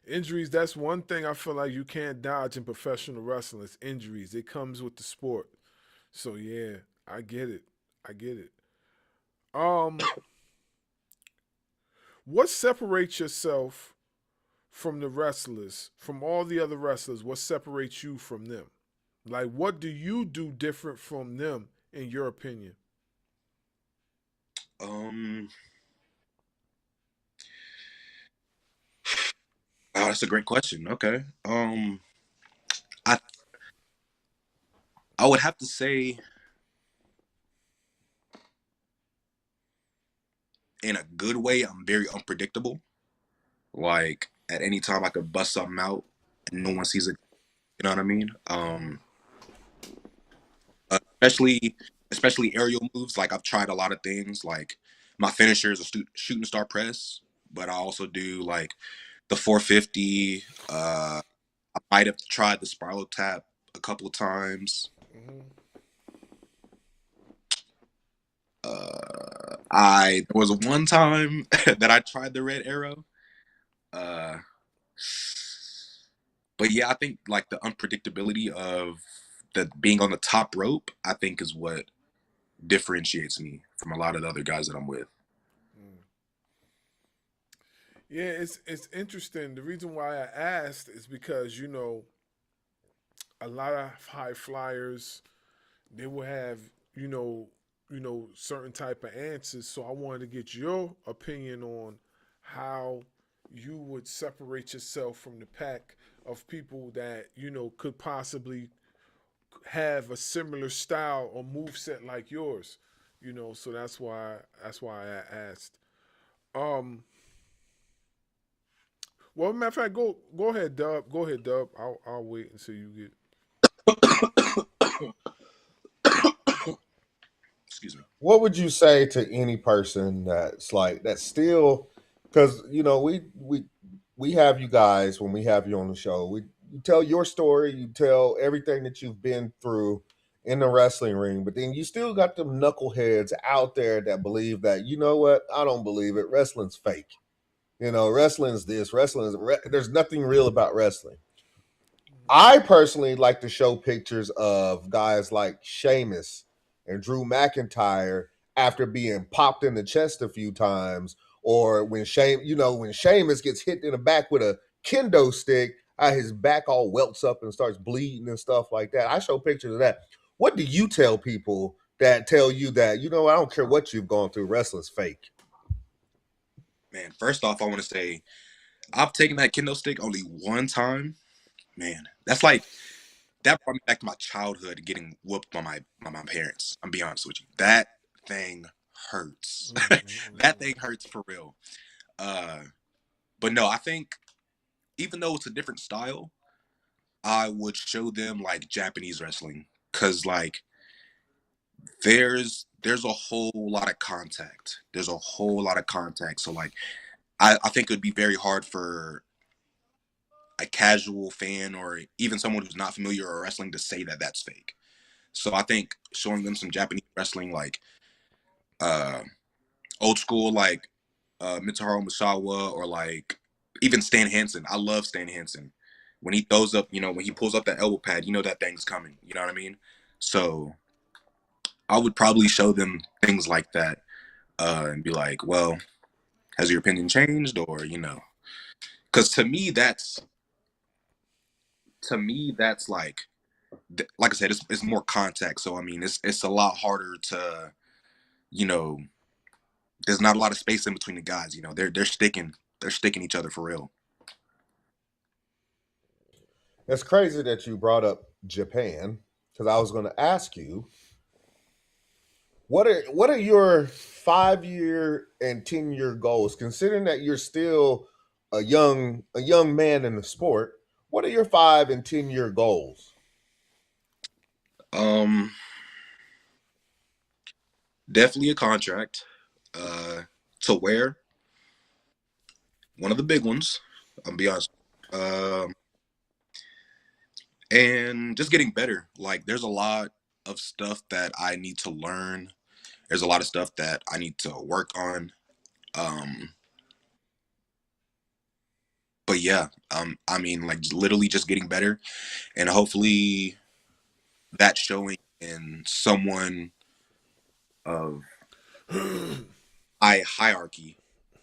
Injuries, that's one thing I feel like you can't dodge in professional wrestling. It's injuries. It comes with the sport. So yeah, I get it. I get it. Um, what separates yourself from the wrestlers, from all the other wrestlers? What separates you from them? Like, what do you do different from them, in your opinion? Um oh, that's a great question. Okay. I I would have to say in a good way, I'm very unpredictable. Like at any time I could bust something out and no one sees it. You know what I mean? Mm-hmm. Especially aerial moves. Like I've tried a lot of things. Like my finisher is a shooting star press, but I also do like the 450. I might have tried the spiral tap a couple of times. Mm-hmm. I there was one time that I tried the red arrow. Uh, but yeah, I think like the unpredictability of the being on the top rope, I think is what differentiates me from a lot of the other guys that I'm with. Yeah, it's interesting. The reason why I asked is because a lot of high flyers they will have you know certain type of answers. So I wanted to get your opinion on how you would separate yourself from the pack of people that could possibly have a similar style or move set like yours. So that's why I asked. Um, well, matter of fact, go ahead, Dub. Go ahead, Dub. I'll wait until you get. Excuse me. What would you say to any person that's still, because we have you guys when we have you on the show, you tell your story, you tell everything that you've been through in the wrestling ring, but then you still got them knuckleheads out there that believe that, you know what, I don't believe it, wrestling's fake. Wrestling's this, there's nothing real about wrestling. I personally like to show pictures of guys like Sheamus and Drew McIntyre after being popped in the chest a few times, or when when Sheamus gets hit in the back with a kendo stick, his back all welts up and starts bleeding and stuff like that. I show pictures of that. What do you tell people that tell you that, I don't care what you've gone through, wrestling's fake? Man, first off, I want to say I've taken that kendo stick only one time. Man, that's like that brought me back to my childhood getting whooped by my parents. I'm be honest with you. That thing hurts. That thing hurts for real. Uh, but no, I think even though it's a different style, I would show them like Japanese wrestling because like there's a whole lot of contact. There's a whole lot of contact. So like I think it would be very hard for a casual fan or even someone who's not familiar with wrestling to say that that's fake. So I think showing them some Japanese wrestling, like uh, old school, like Mitsuharu Misawa, or like even Stan Hansen. I love Stan Hansen. When he throws up, when he pulls up that elbow pad, that thing's coming. You know what I mean? So I would probably show them things like that and be like, well, has your opinion changed? Or, because to me that's like I said, it's more contact. So I mean, it's a lot harder to, you know, there's not a lot of space in between the guys. You know, they're sticking each other for real. It's crazy that you brought up Japan because I was going to ask you what are your 5-year and 10-year goals, considering that you're still a young man in the sport. What are your 5 and 10-year goals? Um, Definitely a contract. To wear one of the big ones. I'll be honest. Um, and just getting better. Like, there's a lot of stuff that I need to learn. There's a lot of stuff that I need to work on. Um, but yeah, I mean, like literally just getting better, and hopefully that showing in someone of hierarchy.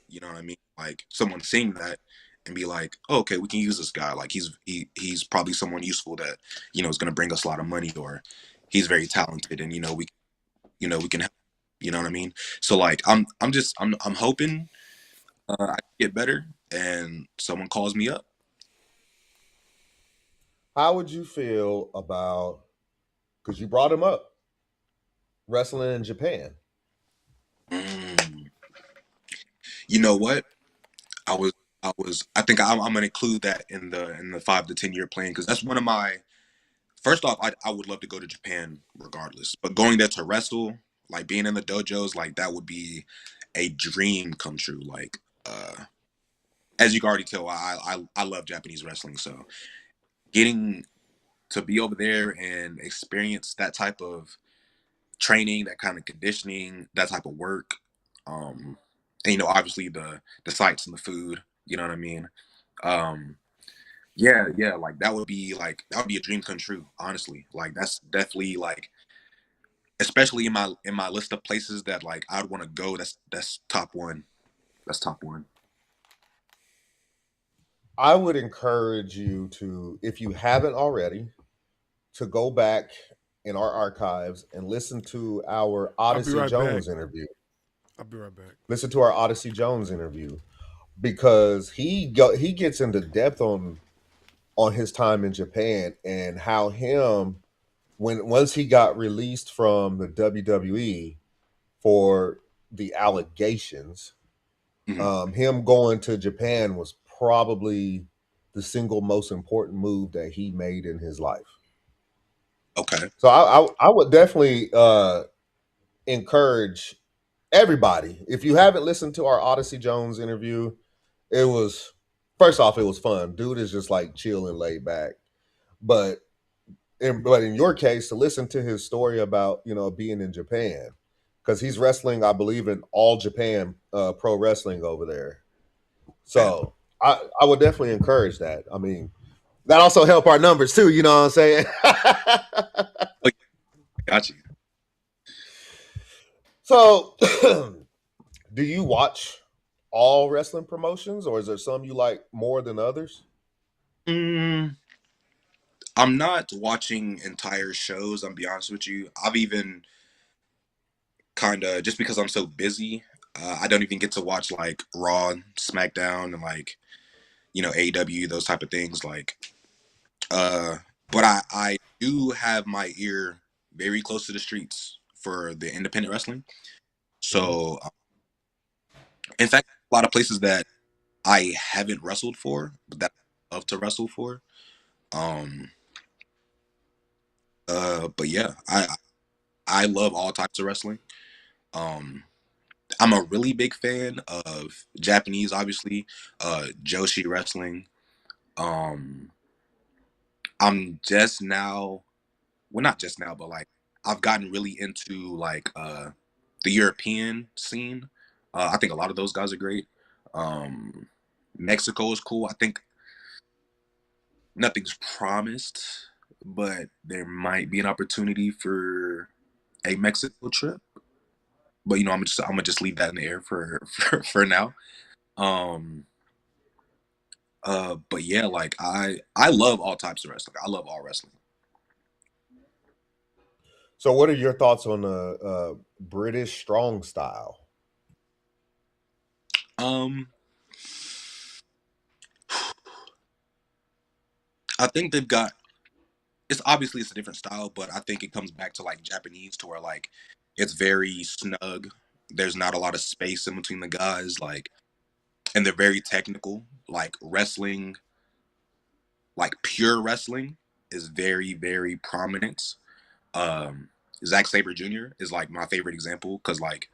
You know what I mean? Like someone seeing that and be like, oh, okay, we can use this guy. Like he's probably someone useful that is going to bring us a lot of money, or he's very talented, and we can help. You know what I mean? So like I'm hoping I get better and someone calls me up. How would you feel about, because you brought him up, wrestling in Japan? Mm. You know what? I was I think I'm gonna include that in the 5 to 10 year plan, because that's one of my first off, I would love to go to Japan regardless, but going there to wrestle, like being in the dojos, like that would be a dream come true. Like as you can already tell, I love Japanese wrestling, so getting to be over there and experience that type of training, that kind of conditioning, that type of work, and obviously the sights and the food, you know what I mean? Um, yeah, that would be a dream come true, honestly. Like that's definitely like, especially in my list of places that like I'd want to go, that's top one. That's top one. I would encourage you to, if you haven't already, to go back in our archives and listen to our I'll be Odyssey right back. Jones interview. I'll be right back. Listen to our Odyssey Jones interview because he gets into depth on his time in Japan and how him, when once he got released from the WWE for the allegations, Hmm. him going to Japan was probably the single most important move that he made in his life. Okay. So I would definitely encourage everybody. If you haven't listened to our Odyssey Jones interview, it was, first off, it was fun. Dude is just like chill and laid back. But in your case, to listen to his story about being in Japan, because he's wrestling, I believe, in All Japan Pro Wrestling over there. Okay. So I would definitely encourage that. I mean, that also help our numbers too. You know what I'm saying? Oh, got you. So, do you watch all wrestling promotions, or is there some you like more than others? Mm, I'm not watching entire shows. I'm be honest with you. I've even kind of, just because I'm so busy, I don't even get to watch like Raw, SmackDown, and like AEW, those type of things. Like, uh, but I do have my ear very close to the streets for the independent wrestling. Mm-hmm. So, in fact, a lot of places that I haven't wrestled for, but that I love to wrestle for. Um, but yeah, I love all types of wrestling. Um, I'm a really big fan of Japanese, obviously, Joshi wrestling. Um, I'm just now, well, not just now, but like I've gotten really into like the European scene. I think a lot of those guys are great. Um, Mexico is cool. I think nothing's promised, but there might be an opportunity for a Mexico trip. But I'm gonna just leave that in the air for now. Um, but yeah, like I love all types of wrestling. I love all wrestling. So, what are your thoughts on the British strong style? Um, I think they've got. It's obviously it's a different style, but I think it comes back to like Japanese, to where like it's very snug. There's not a lot of space in between the guys, like, and they're very technical. Like wrestling, like pure wrestling, is very very prominent. Um, Zack Sabre Jr. is like my favorite example, because like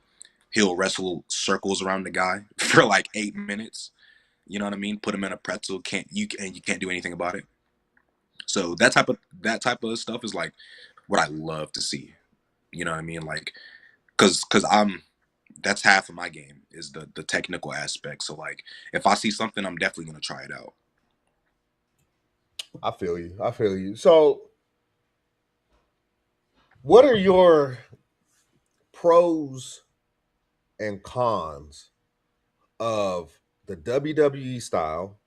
he'll wrestle circles around the guy for like 8 minutes. You know what I mean? Put him in a pretzel, you can't do anything about it. So that type of stuff is like what I love to see. You know what I mean? Like, cause I'm that's half of my game, is the technical aspect. So like, if I see something, I'm definitely gonna try it out. I feel you. I feel you. So, what are your pros and cons of the WWE style,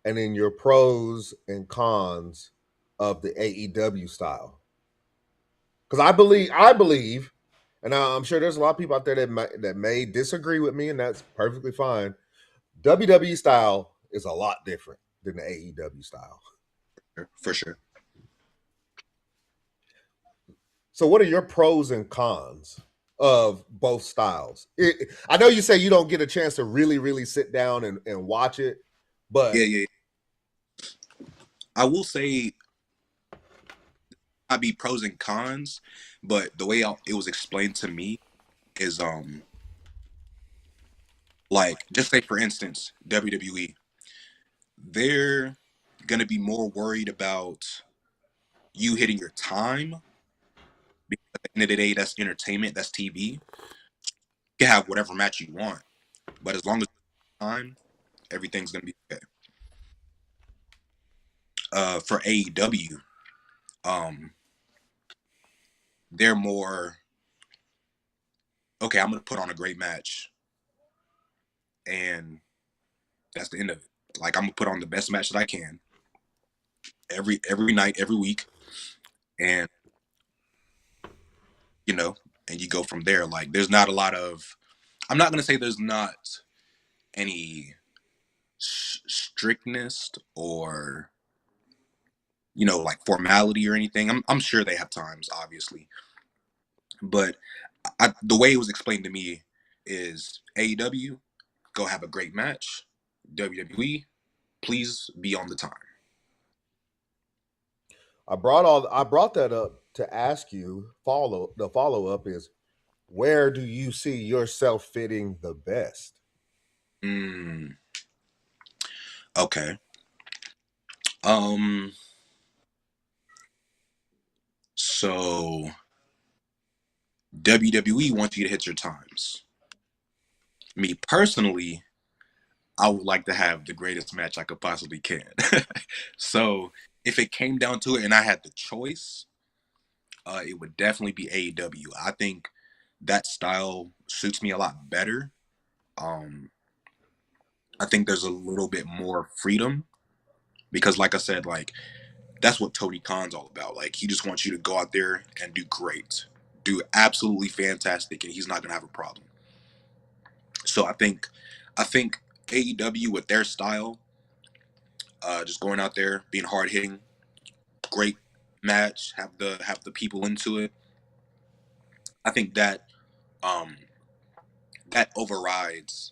and then your pros and cons of the AEW style? Because I believe, and I'm sure there's a lot of people out there that may disagree with me, and that's perfectly fine. WWE style is a lot different than the AEW style. For sure. So, what are your pros and cons of both styles? I know you say you don't get a chance to really, really sit down and watch it, but Yeah. I will say I'd be pros and cons, but the way it was explained to me is like, just say for instance WWE, they're gonna be more worried about you hitting your time, because at the end of the day, that's entertainment, that's TV. You can have whatever match you want, but as long as time, everything's gonna be okay. For AEW, um, they're more okay. I'm gonna put on a great match, and that's the end of it. Like, I'm gonna put on the best match that I can every night, every week, and you know, and you go from there. Like, there's not a lot of. I'm not gonna say there's not any strictness or, like formality or anything. I'm sure they have times, obviously, but the way it was explained to me is AEW, go have a great match. WWE, please be on the time. I brought that up to ask you. Follow up is, where do you see yourself fitting the best? Mm, okay. Um. So WWE wants you to hit your times. Me personally, I would like to have the greatest match I could possibly can. So if it came down to it and I had the choice, it would definitely be AEW. I think that style suits me a lot better. Um, I think there's a little bit more freedom, because, like I said, like, that's what Tony Khan's all about. Like, he just wants you to go out there and do great, do absolutely fantastic, and he's not gonna have a problem. So I think AEW with their style, just going out there, being hard hitting, great match, have the people into it. I think um that overrides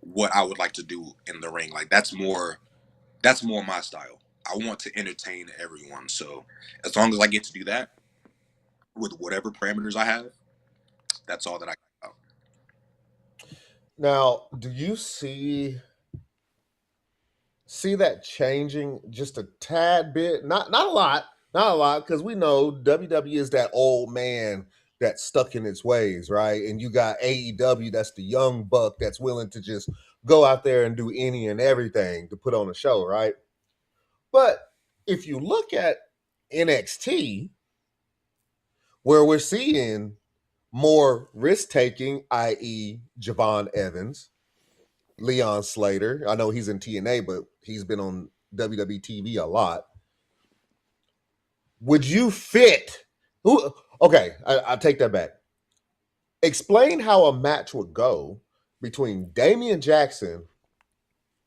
what I would like to do in the ring. Like, that's more my style. I want to entertain everyone. So as long as I get to do that with whatever parameters I have, that's all that I got. Now, do you see that changing just a tad bit? Not a lot, not a lot, because we know WWE is that old man that's stuck in its ways, right? And you got AEW, that's the young buck that's willing to just go out there and do any and everything to put on a show, right? But if you look at NXT, where we're seeing more risk taking, i.e., Javon Evans, Leon Slater. I know he's in TNA, but he's been on WWE TV a lot. Would you fit? Who? Okay, I take that back. Explain how a match would go between Damien Jackson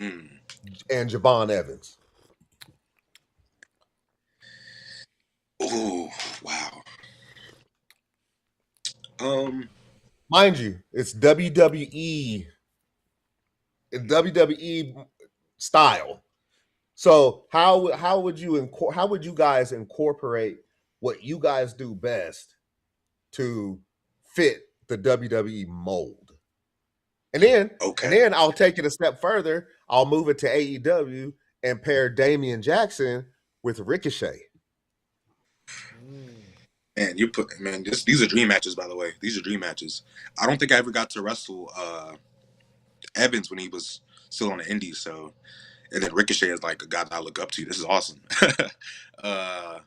Mm. and Javon Evans. Oh, wow. Mind you, it's WWE style. So how would you guys incorporate what you guys do best to fit the WWE mold? And Okay. then I'll take it a step further. I'll move it to AEW and pair Damian Jackson with Ricochet. Man, these are dream matches, by the way. These are dream matches. I don't think I ever got to wrestle Evans when he was still on the Indies, so and then Ricochet is like a guy that I look up to. This is awesome. uh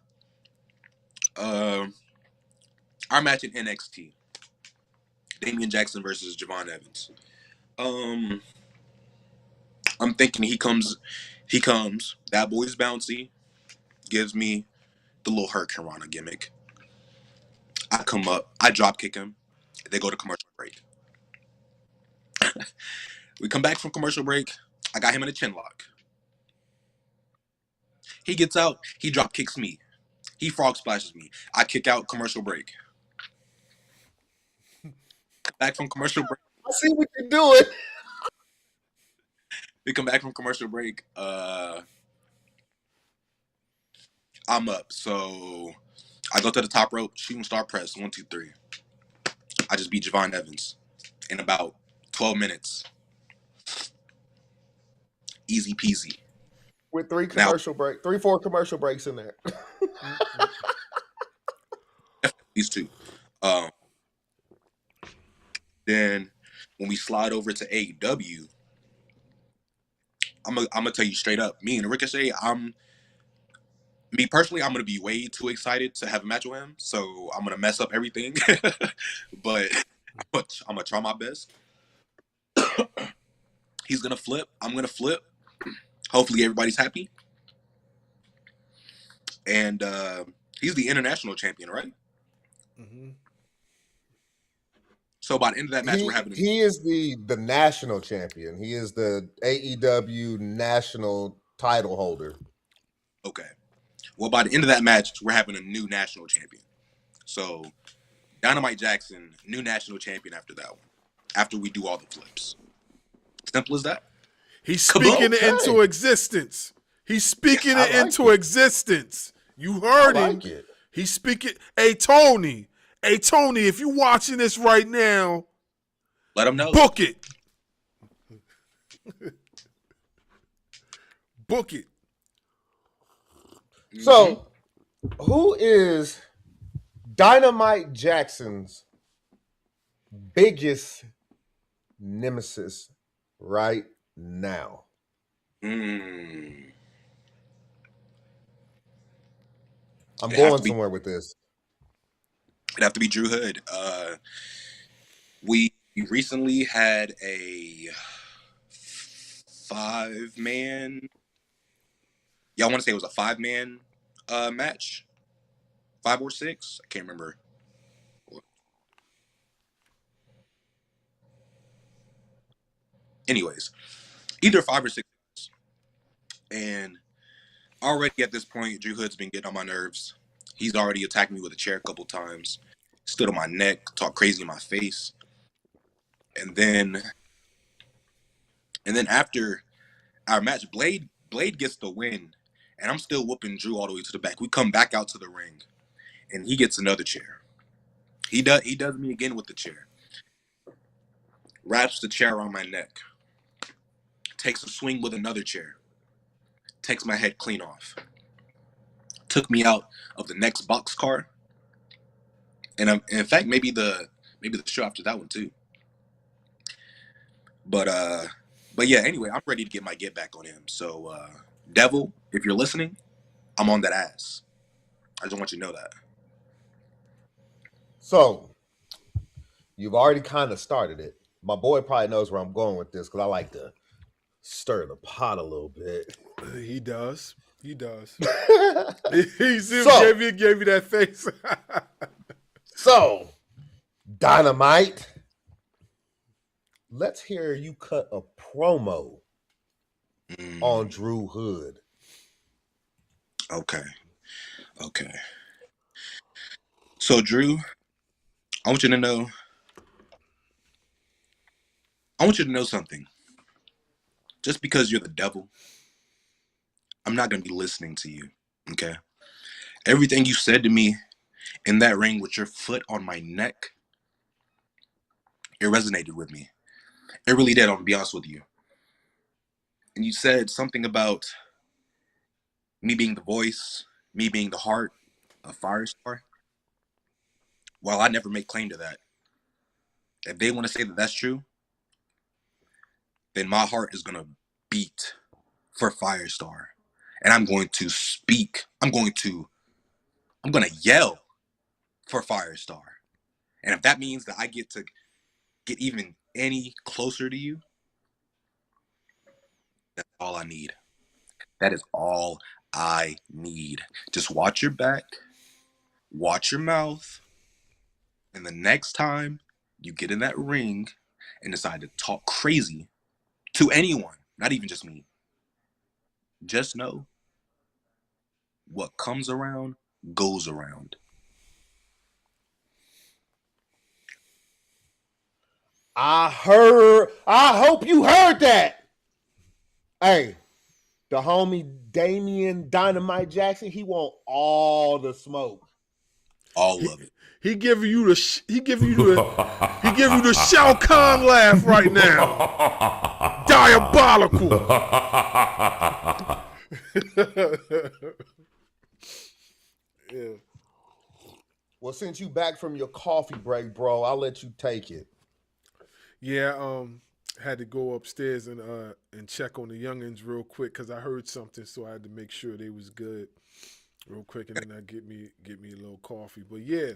our match in NXT. Damian Jackson versus Javon Evans. I'm thinking he comes, that boy's bouncy, gives me the little Hurricane Rana gimmick. I come up, I drop kick him, they go to commercial break. We come back from commercial break, I got him in a chin lock. He gets out, he drop kicks me. He frog splashes me. I kick out, commercial break. Back from commercial break. I see what you're doing. We come back from commercial break. I'm up. So I go to the top rope, shooting star press, 1, 2, 3. I just beat Javon Evans in about 12 minutes. Easy peasy. With 4 commercial breaks in there. These two. Then when we slide over to AEW, I'm gonna tell you straight up, me and Ricochet, me personally, I'm gonna be way too excited to have a match with him, so I'm gonna mess up everything. but I'm gonna try my best. He's gonna flip. I'm gonna flip. Hopefully everybody's happy. And he's the international champion, right? Mm-hmm. So by the end of that match, we're having. He is the national champion. He is the AEW national title holder. Okay. Well, by the end of that match, we're having a new national champion. So Dynamite Jackson, new national champion after that one. After we do all the flips. Simple as that. He's speaking it into existence. He's speaking it into existence. You heard him. It. He's speaking. Hey, Tony, if you're watching this right now, let him know. Book it. Book it. So, who is Dynamite Jackson's biggest nemesis right now? Mm. I'm going somewhere with this. It'd have to be Drew Hood. We recently had a 5-man. Yeah, I want to say it was a 5-man match. 5 or 6. I can't remember. Anyways, either 5 or 6. And already at this point, Drew Hood's been getting on my nerves. He's already attacked me with a chair a couple times. Stood on my neck, talked crazy in my face. And then after our match, Blade gets the win. And I'm still whooping Drew all the way to the back. We come back out to the ring. And he gets another chair. He does me again with the chair. Wraps the chair around my neck. Takes a swing with another chair. Takes my head clean off. Took me out of the next box car. And in fact, maybe the show after that one too. But yeah, anyway, I'm ready to get my get back on him. So Devil, if you're listening, I'm on that ass. I just want you to know that. So, you've already kind of started it. My boy probably knows where I'm going with this because I like to stir the pot a little bit. He does. He gave you that face. So, Dynamite, let's hear you cut a promo on Drew Hood. Okay. So Drew, I want you to know something. Just because you're the devil, I'm not going to be listening to you. Okay? Everything you said to me in that ring with your foot on my neck, it resonated with me. It really did, I'm going to be honest with you. And you said something about me being the voice, me being the heart of Firestar. Well, I never make claim to that. If they want to say that that's true, then my heart is going to beat for Firestar. And I'm going to speak. I'm going to yell for Firestar. And if that means that I get to get even any closer to you, that's all I need. That is all I need. Just watch your back, watch your mouth, and the next time you get in that ring and decide to talk crazy to anyone, not even just me, just know what comes around goes around. I hope you heard that. Hey, the homie Damien Dynamite Jackson, he want all the smoke. All of it. He giving you the Shao Kahn laugh right now. Diabolical. Yeah. Well, since you back from your coffee break, bro, I'll let you take it. Yeah, had to go upstairs and check on the youngins real quick because I heard something, so I had to make sure they was good real quick, and then I get me a little coffee. But yeah.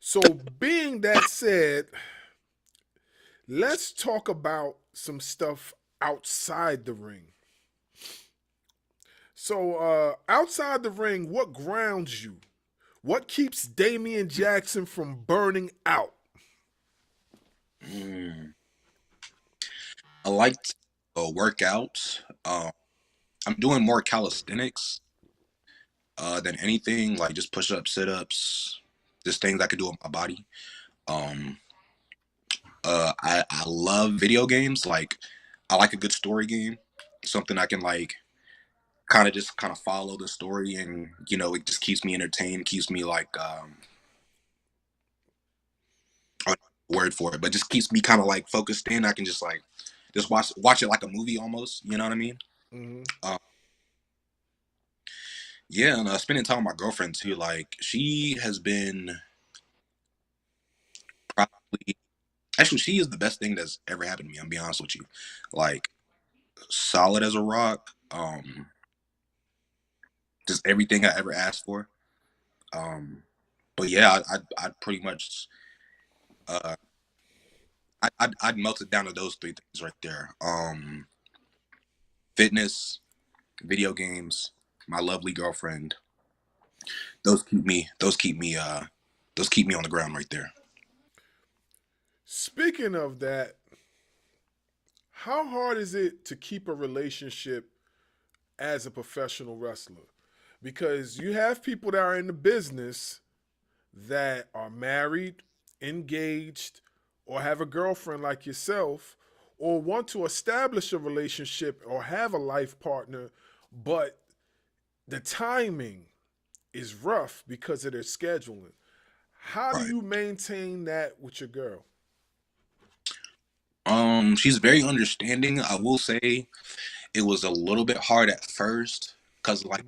So being that said, let's talk about some stuff outside the ring. So outside the ring, what grounds you? What keeps Damien Jackson from burning out? I like to work out. I'm doing more calisthenics than anything, like just push-ups, sit-ups, just things I could do with my body. I love video games. Like, I like a good story game, something I can like kind of follow the story, and it just keeps me entertained, keeps me like word for it, but just keeps me kind of like focused in. I can just like just watch it like a movie almost. You know what I mean? Mm-hmm. Yeah, and spending time with my girlfriend too. Like, she has been probably actually she is the best thing that's ever happened to me. I'm be honest with you, like solid as a rock. Just everything I ever asked for. But yeah, I'd pretty much I'd melt it down to those three things right there. Fitness, video games, my lovely girlfriend. Those keep me on the ground right there. Speaking of that, how hard is it to keep a relationship as a professional wrestler? Because you have people that are in the business that are married, engaged, or have a girlfriend like yourself, or want to establish a relationship or have a life partner, but the timing is rough because of their scheduling. How do Right. you maintain that with your girl? She's very understanding. I will say it was a little bit hard at first because like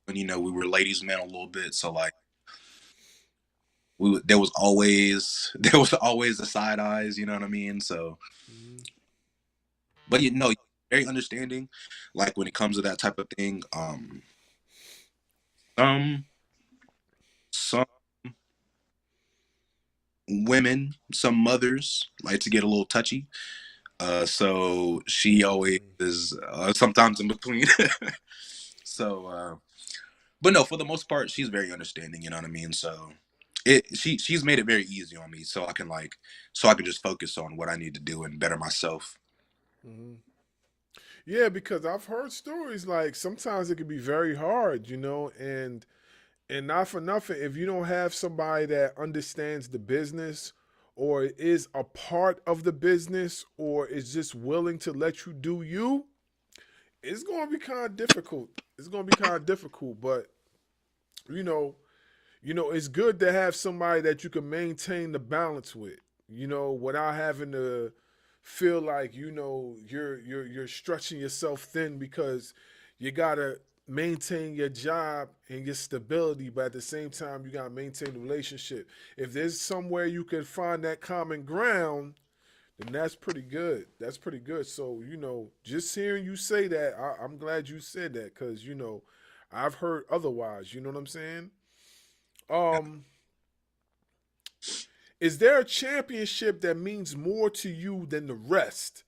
when we were ladies man a little bit, so like there was always the side eyes, you know what I mean? So, but very understanding. Like when it comes to that type of thing, some women, some mothers like to get a little touchy. So she always is sometimes in between. So, but no, for the most part, she's very understanding. You know what I mean? So she's made it very easy on me, so I can just focus on what I need to do and better myself. Mm-hmm. Yeah, because I've heard stories like sometimes it can be very hard, and not for nothing, if you don't have somebody that understands the business or is a part of the business or is just willing to let you do you, it's going to be kind of difficult. It's going to be kind of difficult, but you know, it's good to have somebody that you can maintain the balance with, without having to feel like, you're stretching yourself thin because you got to maintain your job and your stability, but at the same time you got to maintain the relationship. If there's somewhere you can find that common ground, then that's pretty good. That's pretty good. So, just hearing you say that, I'm glad you said that because, I've heard otherwise. You know what I'm saying? Um, is there a championship that means more to you than the rest?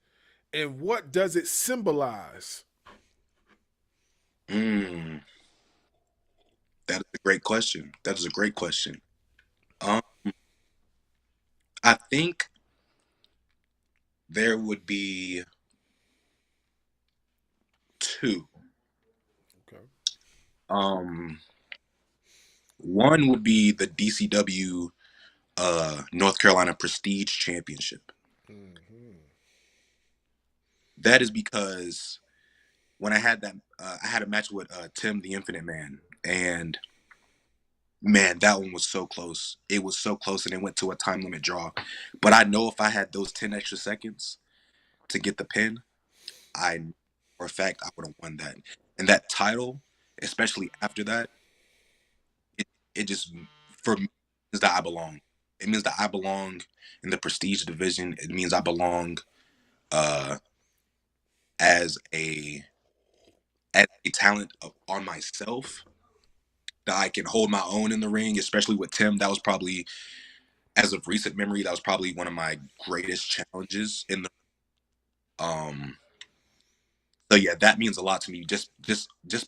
And what does it symbolize? Mm, that is a great question. That is a great question. Um, I think there would be two. Okay. Um, One would be the DCW North Carolina Prestige Championship. Mm-hmm. That is because when I had I had a match with Tim the Infinite Man, and man, that one was so close. It was so close, and it went to a time limit draw. But I know if I had those 10 extra seconds to get the pin, for a fact, I would have won that. And that title, especially after that, it just, for me, means that I belong. It means that I belong in the prestige division. It means I belong uh, as a talent on myself, that I can hold my own in the ring, especially with Tim. That was probably, as of recent memory, that was probably one of my greatest challenges in the um so yeah, that means a lot to me, just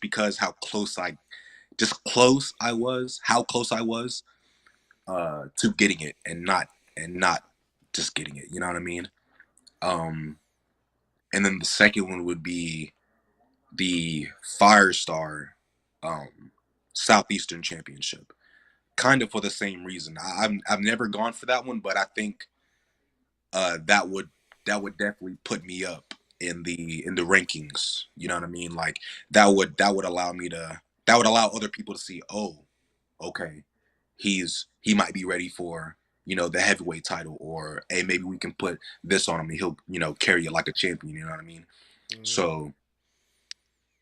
because how close I was to getting it, and not just getting it, you know what I mean? Um and then the second one would be the Firestar Southeastern Championship. Kind of for the same reason. I've never gone for that one, but I think that would definitely put me up in the rankings. You know what I mean? Like that would allow other people to see, oh, okay, he might be ready for the heavyweight title, or hey, maybe we can put this on him and he'll carry it like a champion. You know what I mean? Mm-hmm. So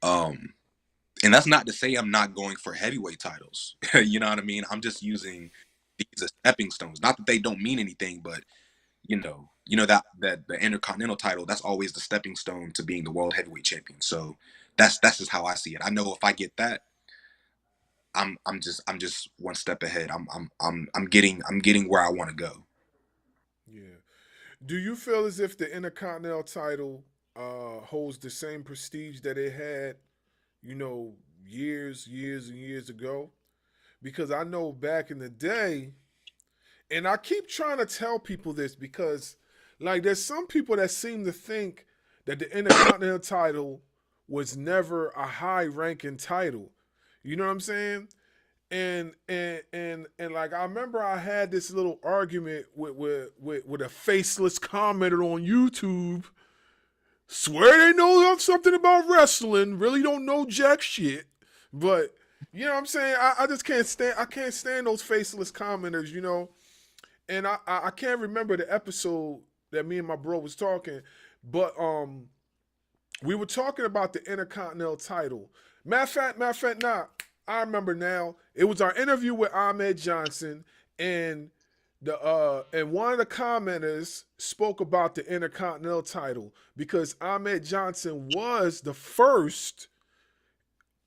um and that's not to say I'm not going for heavyweight titles. You know what I mean? I'm just using these as stepping stones. Not that they don't mean anything, but that the Intercontinental title, that's always the stepping stone to being the world heavyweight champion. So that's just how I see it. I know if I get that, I'm just one step ahead. I'm getting where I want to go. Yeah. Do you feel as if the Intercontinental title holds the same prestige that it had, years and years ago? Because I know back in the day, and I keep trying to tell people this because, like, there's some people that seem to think that the Intercontinental title was never a high ranking title. You know what I'm saying? And like I remember I had this little argument with a faceless commenter on YouTube. Swear they know something about wrestling, really don't know jack shit. But you know what I'm saying? I just can't stand those faceless commenters, And I can't remember the episode that me and my bro was talking, but we were talking about the Intercontinental title. Matter of fact, nah, I remember now. It was our interview with Ahmed Johnson, and one of the commenters spoke about the Intercontinental title because Ahmed Johnson was the first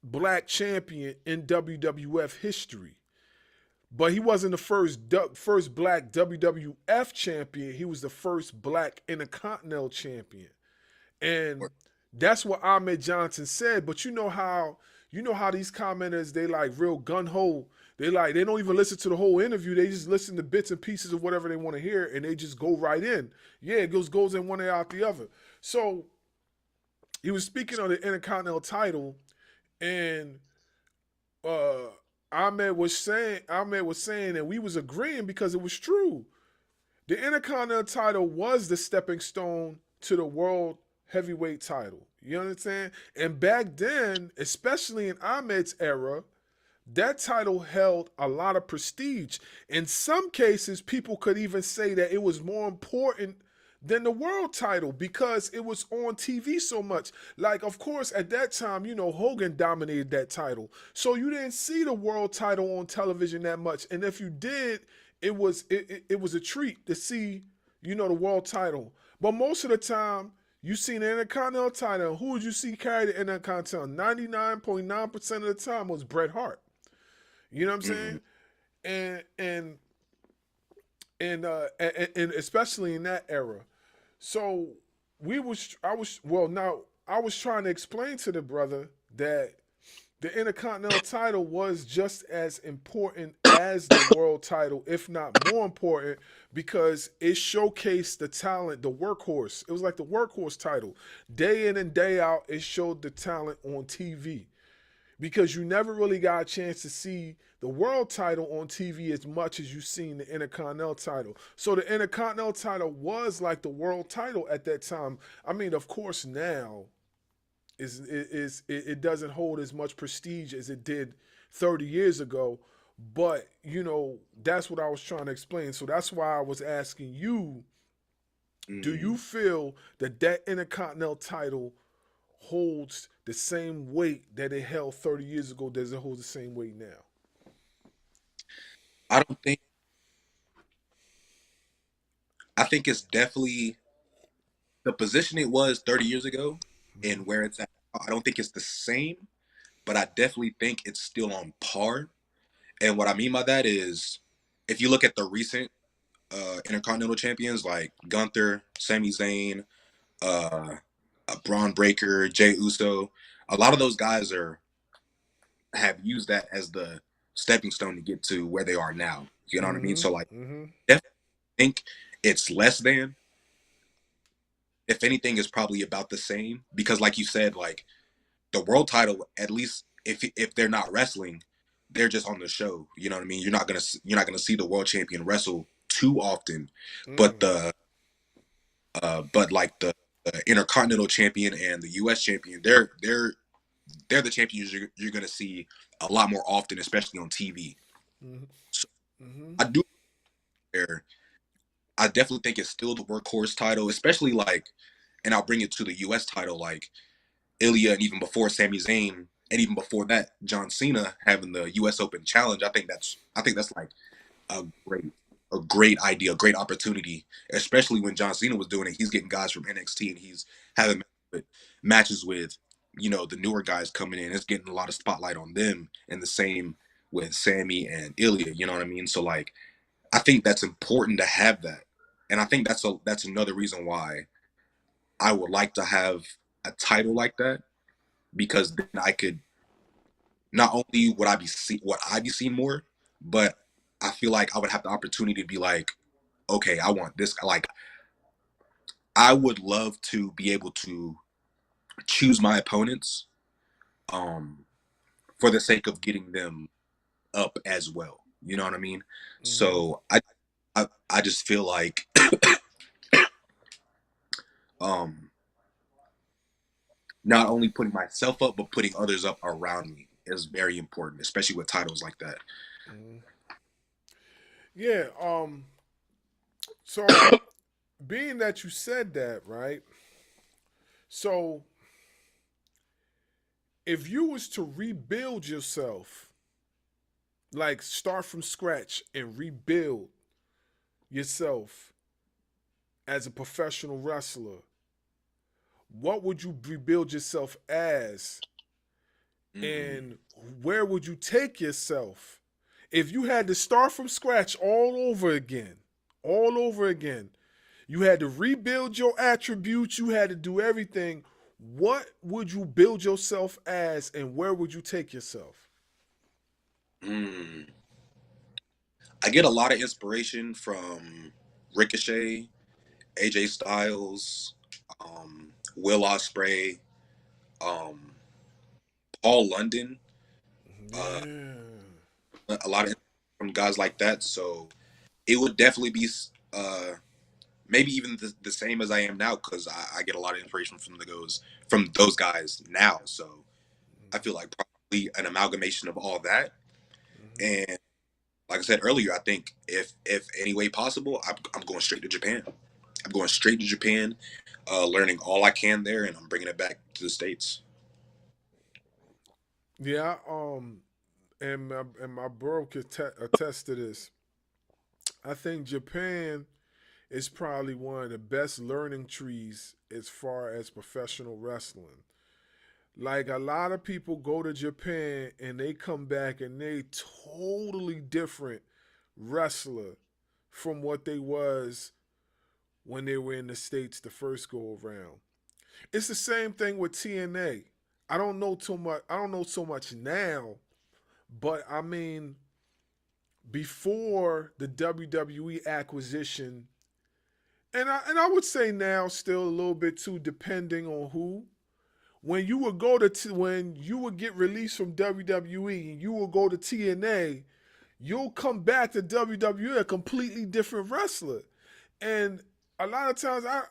black champion in WWF history. But he wasn't the first black WWF champion. He was the first black Intercontinental champion. And that's what Ahmed Johnson said. But you know how these commenters, they like real gun ho. They don't even listen to the whole interview. They just listen to bits and pieces of whatever they want to hear, and they just go right in. Yeah, it goes in one ear out the other. So he was speaking on the Intercontinental title, and Ahmed was saying, and we was agreeing because it was true. The Intercontinental title was the stepping stone to the World Heavyweight title. You understand? And back then, especially in Ahmed's era, that title held a lot of prestige. In some cases, people could even say that it was more important than the world title because it was on TV so much. Like, of course, at that time, Hogan dominated that title. So you didn't see the world title on television that much. And if you did, it was a treat to see, the world title. But most of the time, you seen the Intercontinental title. Who would you see carry the Intercontinental? 99.9% of the time was Bret Hart. You know what I'm saying? And especially in that era. So I was trying to explain to the brother that the Intercontinental title was just as important as the world title, if not more important, because it showcased the talent, the workhorse. It was like the workhorse title. Day in and day out, it showed the talent on TV. Because you never really got a chance to see the world title on TV as much as you seen the Intercontinental title. So the Intercontinental title was like the world title at that time. I mean, of course, now it doesn't hold as much prestige as it did 30 years ago. But, that's what I was trying to explain. So that's why I was asking you, do you feel that Intercontinental title holds the same weight that it held 30 years ago? Does it hold the same weight now? I think it's definitely the position it was 30 years ago and where it's at. I don't think it's the same, but I definitely think it's still on par. And what I mean by that is, if you look at the recent Intercontinental champions like Gunther, Sami Zayn, Braun Breaker, Jey Uso, a lot of those guys have used that as the stepping stone to get to where they are now. You know what I mean? So definitely think it's less than. If anything, is probably about the same because, like you said, like the world title, at least if they're not wrestling, they're just on the show. You know what I mean? You're not gonna see the world champion wrestle too often, but the Intercontinental champion and the U.S. champion, they're the champions you're gonna see a lot more often, especially on TV. So I do. I definitely think it's still the workhorse title, especially and I'll bring it to the U.S. title, like Ilya, and even before Sami Zayn, and even before that, John Cena having the U.S. Open Challenge. I think that's like a great idea, a great opportunity, especially when John Cena was doing it. He's getting guys from NXT, and he's having matches with the newer guys coming in. It's getting a lot of spotlight on them, and the same with Sami and Ilya. You know what I mean? So I think that's important to have that, and I think that's another reason why I would like to have a title like that, because then I could not only would I be seen more, but I feel like I would have the opportunity to be like, okay, I want this. Like, I would love to be able to choose my opponents, for the sake of getting them up as well. You know what I mean? So I just feel like not only putting myself up, but putting others up around me is very important, especially with titles like that. Yeah. So being that you said that, right? So if you was to rebuild yourself, like start from scratch and rebuild yourself as a professional wrestler, what would you rebuild yourself as? And where would you take yourself? If you had to start from scratch all over again, you had to rebuild your attributes, you had to do everything, what would you build yourself as and where would you take yourself? I get a lot of inspiration from Ricochet, AJ Styles, Will Ospreay, um, Paul London, uh, Yeah. a lot of from guys like that. So it would definitely be uh, maybe even the same as I am now because I get a lot of inspiration from those guys now. So I feel like probably an amalgamation of all that. Mm-hmm. And like I said earlier, I think if any way possible, I'm going straight to Japan. I'm going straight to Japan, learning all I can there, and I'm bringing it back to the States. Yeah. And my bro could attest to this. I think Japan is probably one of the best learning trees as far as professional wrestling. Like a lot of people go to Japan and they come back and they totally different wrestler from what they was when they were in the States the first go around. It's the same thing with TNA. I don't know so much now, but I mean before the WWE acquisition, and I would say now still a little bit too, depending on who. When you would go to when you would get released from WWE and you will go to TNA, you'll come back to WWE a completely different wrestler. And a lot of times I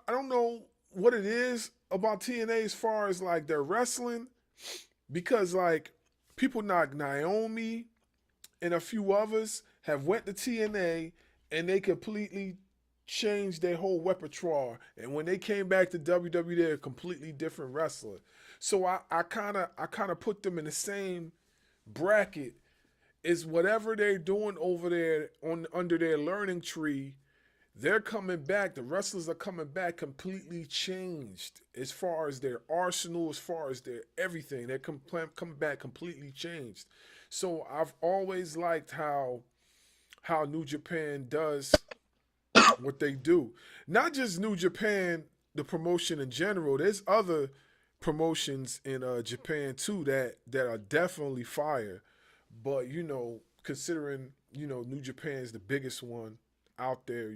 don't know what it is about TNA as far as like their wrestling because like people like Naomi and a few others have went to TNA and they completely changed their whole repertoire. And when they came back to WWE, they're a completely different wrestler. So I kind of put them in the same bracket as whatever they're doing over there on under their learning tree. They're coming back. The wrestlers are coming back completely changed as far as their arsenal, as far as their everything. They're coming back completely changed. So I've always liked how New Japan does what they do. Not just New Japan, the promotion in general. There's other promotions in Japan too that are definitely fire. But considering New Japan is the biggest one out there,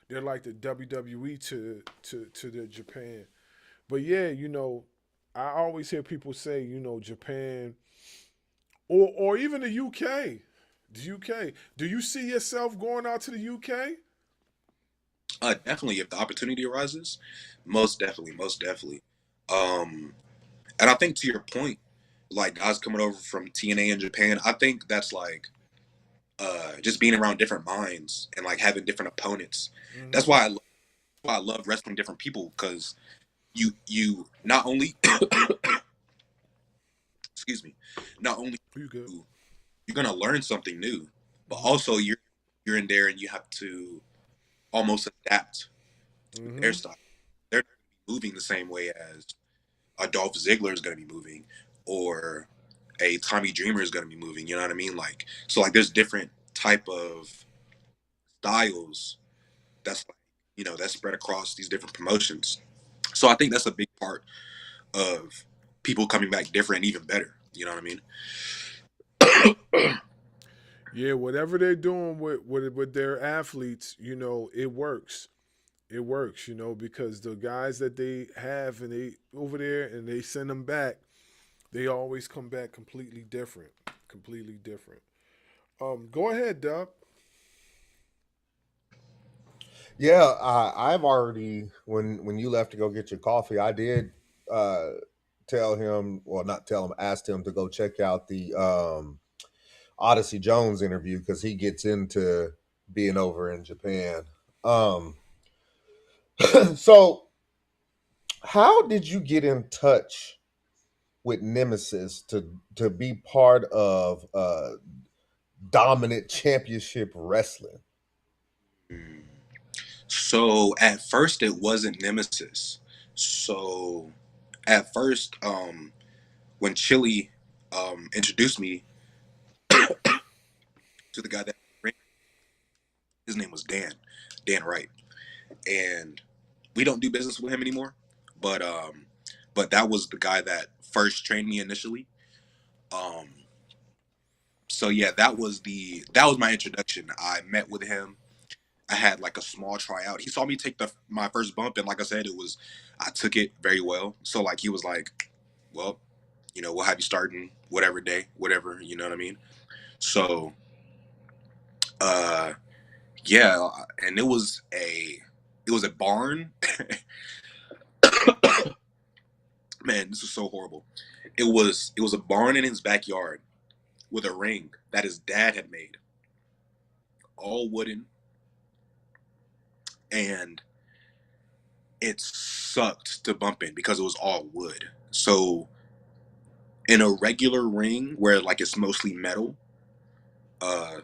they're like the WWE to the Japan. But yeah, I always hear people say, Japan or even the UK. The UK. Do you see yourself going out to the UK? Definitely, if the opportunity arises, most definitely, most definitely. Um, and I think to your point, like guys coming over from TNA in Japan, I think that's like just being around different minds and like having different opponents. Mm-hmm. That's why I love wrestling different people because you not only excuse me, not only You good? you're gonna learn something new, but Mm-hmm. also you're in there and you have to almost adapt to their Mm-hmm. style. They're not gonna be moving the same way as a Dolph Ziggler is gonna be moving, or a Tommy Dreamer is gonna be moving. You know what I mean? Like so, like there's different type of styles that's like that's spread across these different promotions. So I think that's a big part of people coming back different, even better. You know what I mean? Yeah, whatever they're doing with their athletes, it works. It works, because the guys that they have and they over there and they send them back, they always come back completely different. Completely different. Go ahead, Dub. Yeah, I've already when you left to go get your coffee, I did uh, tell him, well, not tell him, asked him to go check out the Odyssey Jones interview because he gets into being over in Japan. Um, so, how did you get in touch with Nemesis to be part of dominant championship wrestling? Mm. So at first it wasn't Nemesis. So at first, when Chili introduced me to the guy that his name was Dan Wright, and we don't do business with him anymore. But that was the guy that first trained me initially. Um, So yeah, that was my introduction. I met with him. I had like a small tryout. He saw me take my first bump, and like I said, I took it very well. So like he was like, well, we'll have you starting whatever day, whatever, you know what I mean? So uh yeah, and it was a barn. Man, this is so horrible. It was a barn in his backyard with a ring that his dad had made, all wooden, and it sucked to bump in because it was all wood. So in a regular ring where like it's mostly metal, uh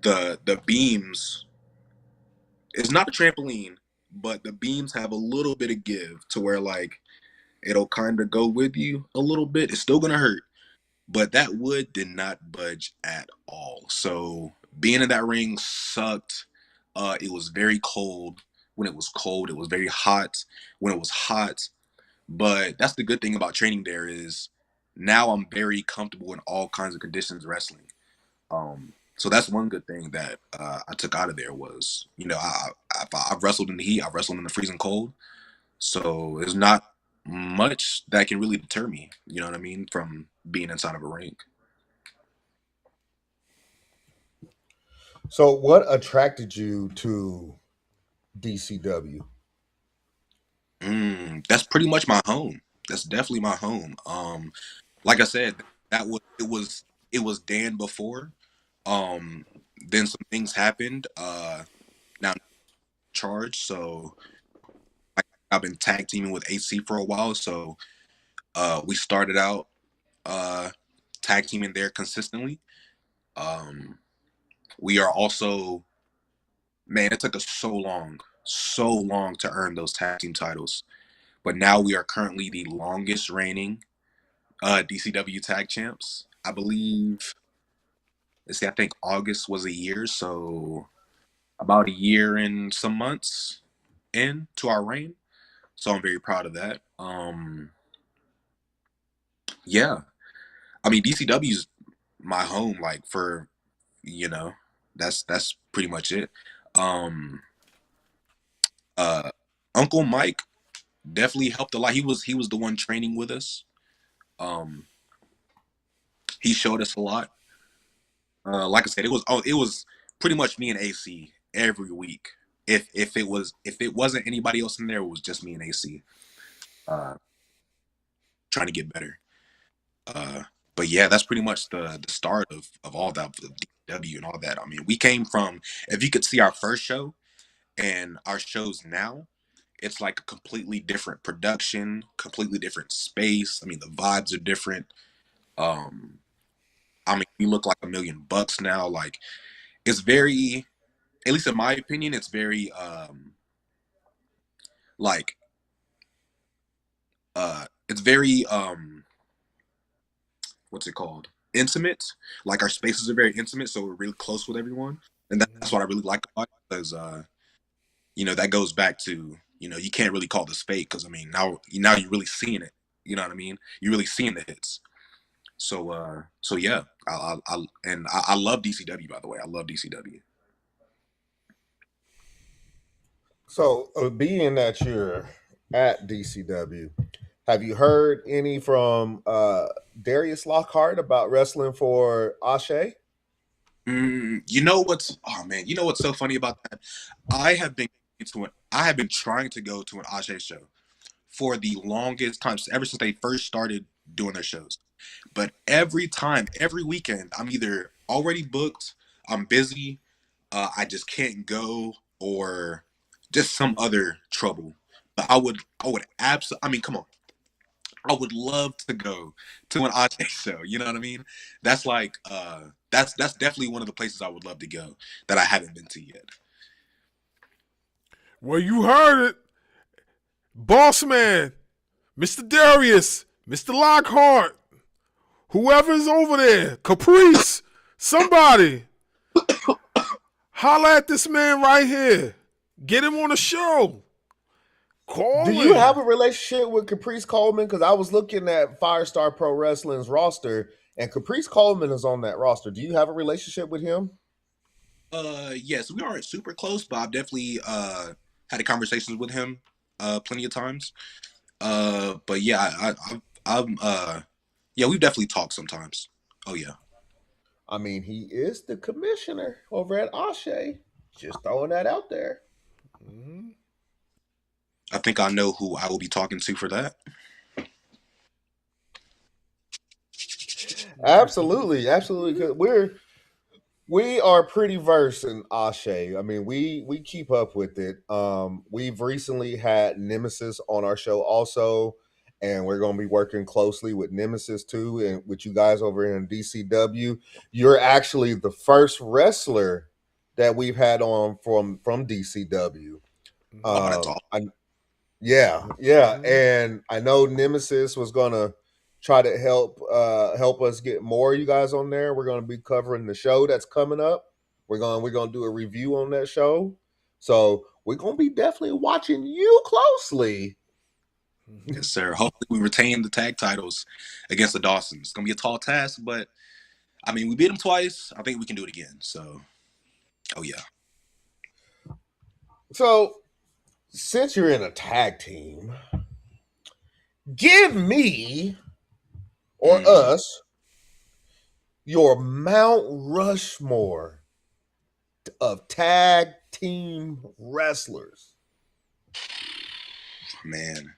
the beams, it's not a trampoline, but the beams have a little bit of give to where like it'll kind of go with you a little bit. It's still gonna hurt, but that wood did not budge at all. So being in that ring sucked. It was very cold when it was cold. It was very hot when it was hot. But that's the good thing about training there is now I'm very comfortable in all kinds of conditions wrestling. So that's one good thing that I took out of there was, I've wrestled in the heat, I've wrestled in the freezing cold. So there's not much that can really deter me, you know what I mean, from being inside of a ring. So, what attracted you to DCW? That's pretty much my home. That's definitely my home. Like I said, it was Dan before. Then some things happened. Now I'm in charge, so I've been tag teaming with AC for a while. So we started out tag teaming there consistently. We are also, man, it took us so long to earn those tag team titles. But now we are currently the longest reigning DCW tag champs. I believe, let's see, I think August was a year, so about a year and some months into our reign. So I'm very proud of that. Yeah, I mean DCW's my home, like for that's pretty much it. Um, uh, Uncle Mike definitely helped a lot. He was the one training with us. Um, he showed us a lot. Like I said, it was pretty much me and AC every week. If it wasn't anybody else in there, it was just me and AC uh, trying to get better. But yeah, that's pretty much the start of all that, of DW and all that. I mean, we came from, if you could see our first show and our shows now, it's like a completely different production, completely different space. I mean, the vibes are different. Um, I mean, we look like $1,000,000 now. Like, it's very, at least in my opinion, it's very like it's very what's it called? Intimate. Like our spaces are very intimate, so we're really close with everyone, and that's what I really like about it because that goes back to you can't really call this fake because I mean now you're really seeing it. You know what I mean? You're really seeing the hits. So yeah, I love DCW, by the way. I love DCW. So, being that you're at DCW, have you heard any from Darius Lockhart about wrestling for Ashe? Oh man, you know what's so funny about that? I have been I have been trying to go to an Ashe show for the longest time, ever since they first started doing their shows. But every time, every weekend, I'm either already booked, I'm busy, I just can't go, or just some other trouble. But I would absolutely. I mean, come on, I would love to go to an Ache show. You know what I mean? That's like that's definitely one of the places I would love to go that I haven't been to yet. Well, you heard it. Boss man, Mr. Darius, Mr. Lockhart, whoever's over there, Caprice, somebody, holla at this man right here. Get him on the show. Call Do him. you have a relationship with Caprice Coleman? Because I was looking at Firestar Pro Wrestling's roster, And Caprice Coleman is on that roster. Do you have a relationship with him? Yes, we aren't super close, but I've definitely had conversations with him plenty of times. But yeah, I'm yeah, we've definitely talked sometimes. Oh yeah. I mean, he is the commissioner over at Ashe. Just throwing that out there. Mm-hmm. I think I know who I will be talking to for that. Absolutely, absolutely. 'Cause we are pretty versed in Ashe. I mean, we keep up with it. We've recently had Nemesis on our show also, and we're going to be working closely with Nemesis too, and with you guys over here in DCW. You're actually the first wrestler that we've had on from DCW. Oh, that's all. Yeah, and I know Nemesis was gonna try to help us get more of you guys on there. We're gonna be covering the show that's coming up. We're gonna do a review on that show, so we're gonna be definitely watching you closely. Yes, sir. Hopefully, we retain the tag titles against the Dawsons. It's gonna be a tall task, but I mean, we beat them twice. I think we can do it again. So, oh yeah. So since you're in a tag team, give me or Mm, us your Mount Rushmore of tag team wrestlers. man,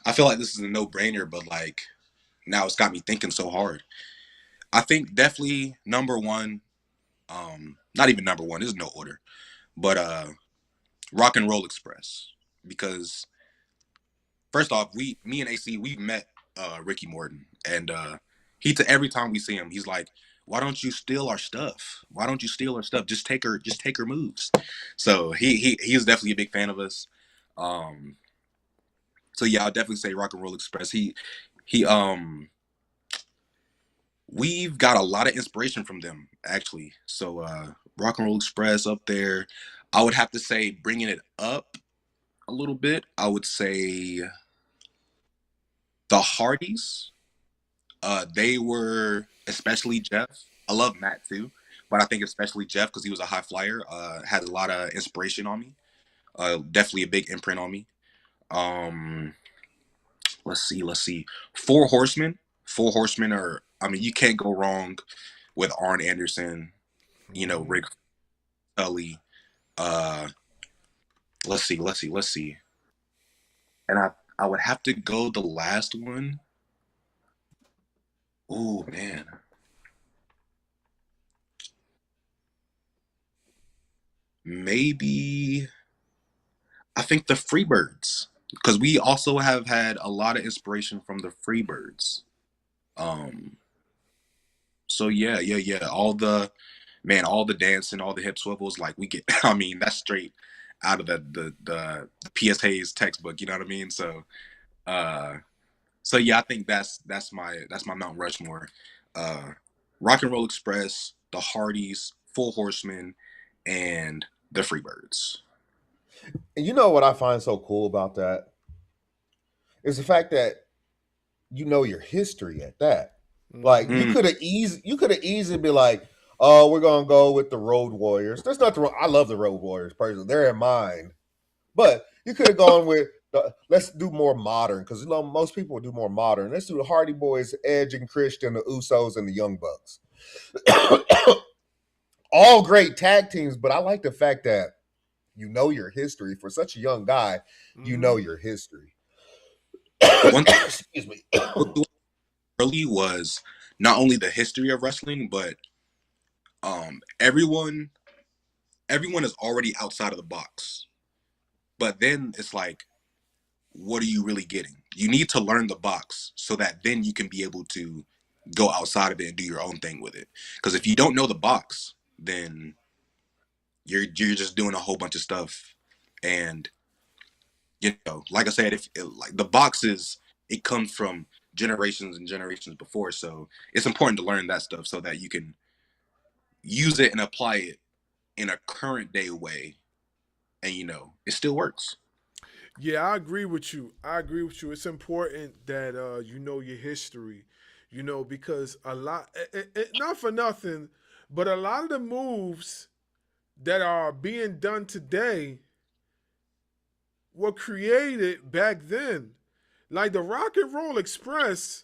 I feel like this is a no-brainer, but like now it's got me thinking so hard. I think definitely number one. Not even number one. There's no order, but Rock and Roll Express, because first off, me and AC, we've met Ricky Morton, and he to every time we see him, he's like, "Why don't you steal our stuff? Why don't you steal our stuff? Just take her moves." So he's definitely a big fan of us. Um, so yeah, I'll definitely say Rock and Roll Express. He we've got a lot of inspiration from them actually. So Rock and Roll Express up there. I would have to say bringing it up a little bit. I would say the Hardys. They were especially Jeff. I love Matt too, but I think especially Jeff because he was a high flyer. Had a lot of inspiration on me. Definitely a big imprint on me. Um, let's see. Four Horsemen. Four Horsemen are. I mean, you can't go wrong with Arn Anderson. You know, Rick Tully. Uh, let's see. And I would have to go the last one. Oh man. Maybe I think the Freebirds, because we also have had a lot of inspiration from the Freebirds. Um, so yeah. All the dancing, all the hip swivels, like we get. I mean, that's straight out of the P.S. Hayes textbook. You know what I mean? Uh, so yeah, I think that's my Mount Rushmore. Uh, Rock and Roll Express, the Hardys, Full Horsemen, and the Freebirds. And you know what I find so cool about that is the fact that you know your history at that. Like Mm-hmm. you Mm, could have easily be like, oh, we're gonna go with the Road Warriors. There's nothing wrong. I love the Road Warriors personally. They're in mine. But you could have gone with let's do more modern because you know most people would do more modern. Let's do the Hardy Boys, Edge and Christian, the Usos, and the Young Bucks. All great tag teams, but I like the fact that you know your history. For such a young guy, you Mm-hmm. know your history. one thing Excuse me. early was not only the history of wrestling, but everyone is already outside of the box. But then it's like, what are you really getting? You need to learn the box so that then you can be able to go outside of it and do your own thing with it. Because if you don't know the box, then you're just doing a whole bunch of stuff. And like I said, if like the boxes, it comes from generations and generations before. So it's important to learn that stuff so that you can use it and apply it in a current day way, and it still works. Yeah, I agree with you. It's important that you know your history. You know, because a lot, not for nothing, but a lot of the moves that are being done today were created back then. Like the Rock and Roll Express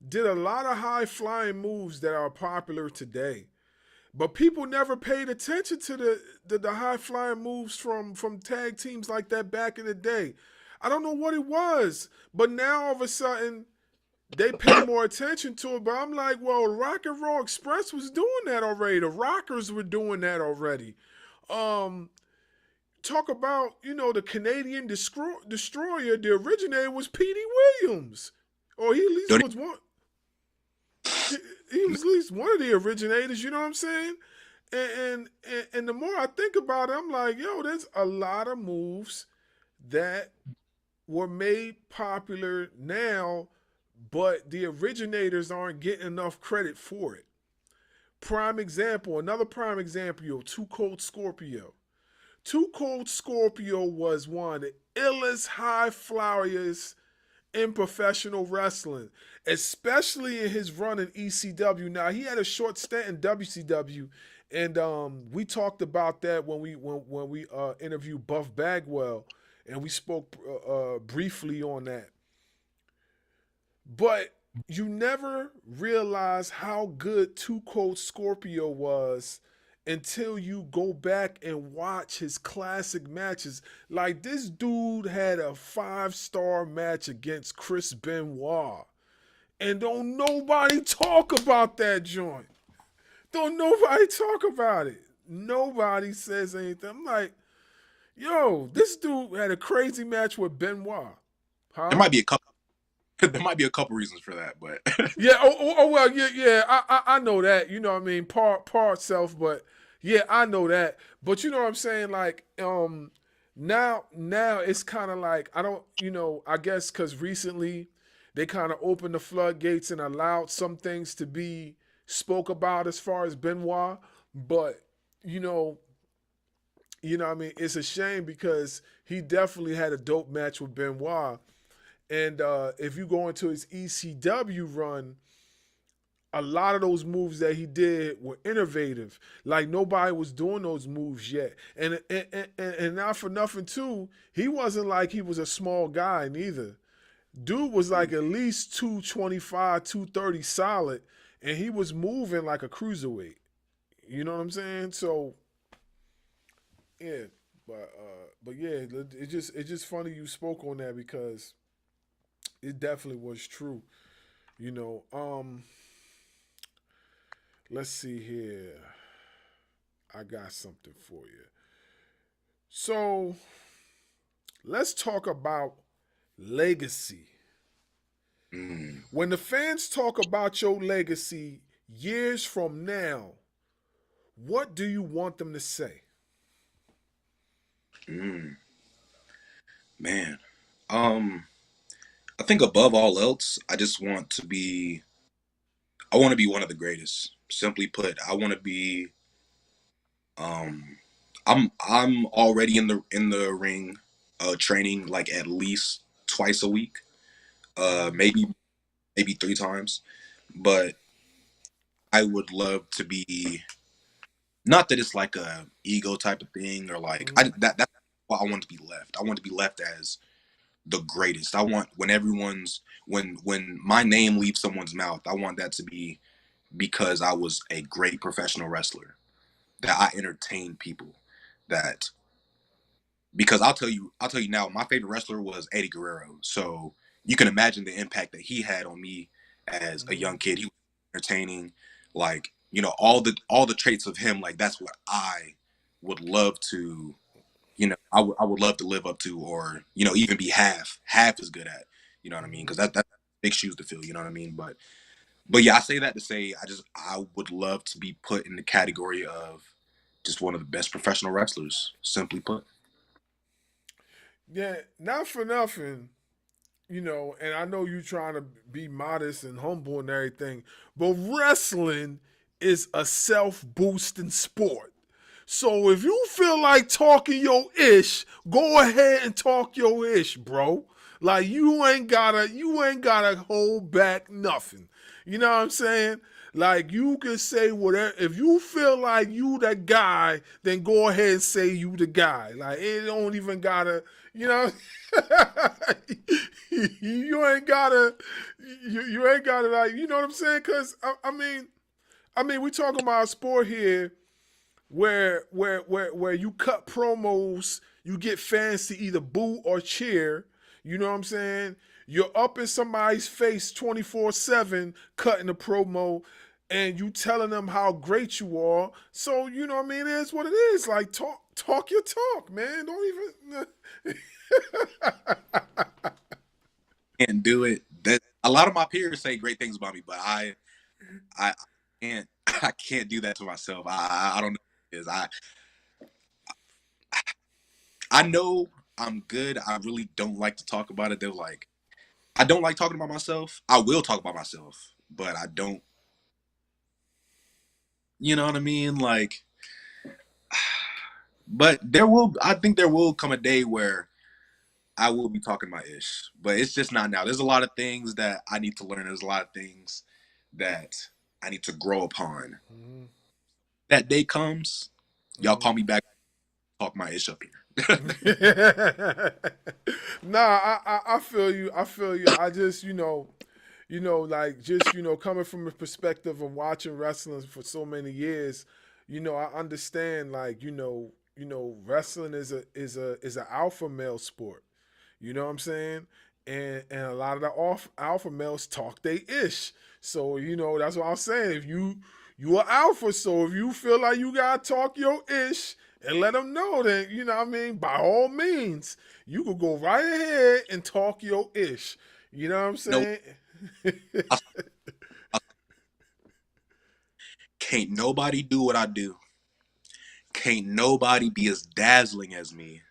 did a lot of high flying moves that are popular today. But people never paid attention to the high flying moves from tag teams like that back in the day. I don't know what it was, but now all of a sudden they pay more attention to it. But I'm like, well, Rock and Roll Express was doing that already. The Rockers were doing that already. Talk about, you know, the Canadian Destroyer. The originator was Petey Williams, or he at least was one. He was at least one of the originators. You know what I'm saying? And the more I think about it, I'm like, yo, there's a lot of moves that were made popular now, but the originators aren't getting enough credit for it. Another prime example, Too Cold Scorpio. Too Cold Scorpio was one of the illest high flyers in professional wrestling, especially in his run in ECW. Now, he had a short stint in WCW, and we talked about that when we interviewed Buff Bagwell, and we spoke briefly on that. But you never realize how good Too Cold Scorpio was until you go back and watch his classic matches. Like, this dude had a 5-star match against Chris Benoit. And don't nobody talk about that joint. Don't nobody talk about it. Nobody says anything. I'm like, yo, this dude had a crazy match with Benoit. Huh? There might be a couple. There might be a couple reasons for that, but yeah. Well, yeah. I know that. You know what I mean? Part self, but yeah, I know that. But you know what I'm saying? Like, now it's kind of like, I don't, you know, I guess because recently they kind of opened the floodgates and allowed some things to be spoke about as far as Benoit. But you know what I mean? It's a shame because he definitely had a dope match with Benoit. And if you go into his ECW run, a lot of those moves that he did were innovative. Like, nobody was doing those moves yet. And not for nothing, too, he wasn't like he was a small guy neither. Dude was like at least 225, 230 solid, and he was moving like a cruiserweight. You know what I'm saying? So, yeah. But yeah, it's just funny you spoke on that because it definitely was true. You know, let's see here. I got something for you. So, let's talk about legacy. When the fans talk about your legacy years from now, what do you want them to say? Man, I think above all else, I want to be one of the greatest. Simply put, I want to be. I'm already in the ring, training like at least twice a week, maybe 3 times, but I would love to be. Not that it's like a ego type of thing or like that's why I want to be left. I want to be left as the greatest. I want when my name leaves someone's mouth, I want that to be because I was a great professional wrestler, that I entertained people, that because I'll tell you now, my favorite wrestler was Eddie Guerrero. So you can imagine the impact that he had on me as a young kid. He was entertaining, like, you know, all the traits of him. Like, that's what I would love to, you know, I would love to live up to, or, you know, even be half as good at, you know what I mean? Because that's big shoes to fill, you know what I mean? But yeah, I say that to say I would love to be put in the category of just one of the best professional wrestlers, simply put. Yeah, not for nothing, you know, and I know you trying to be modest and humble and everything, but wrestling is a self-boosting sport. So if you feel like talking your ish, go ahead and talk your ish, bro. Like, you ain't gotta hold back nothing. You know what I'm saying? Like, you can say whatever. If you feel like you the guy, then go ahead and say you the guy. Like, it don't even gotta, you know. you ain't gotta, you ain't gotta, like, you know what I'm saying? Because I mean, we talking about a sport here where you cut promos, you get fans to either boo or cheer. You know what I'm saying? You're up in somebody's face 24/7 cutting a promo, and you telling them how great you are. So, you know what I mean? It is what it is. Like, talk your talk, man. Don't even. Can't do it. That a lot of my peers say great things about me, but I can't I can't do that to myself. I don't know what it is. I know I'm good. I really don't like to talk about it. They're like, I don't like talking about myself. I will talk about myself, but I don't. You know what I mean? Like, but I think there will come a day where I will be talking my ish, but it's just not now. There's a lot of things that I need to learn. There's a lot of things that I need to grow upon. Mm-hmm. That day comes, y'all call me back, talk my ish up here. Nah, I feel you. I feel you. I just, like, just, coming from a perspective of watching wrestling for so many years, I understand, like, wrestling is an alpha male sport. You know what I'm saying? And a lot of the alpha males talk they ish. So, that's what I'm saying. If you are alpha, so if you feel like you gotta talk your ish and let them know that, you know what I mean, by all means, you could go right ahead and talk your ish. You know what I'm saying? Can't nobody do what I do. Can't nobody be as dazzling as me.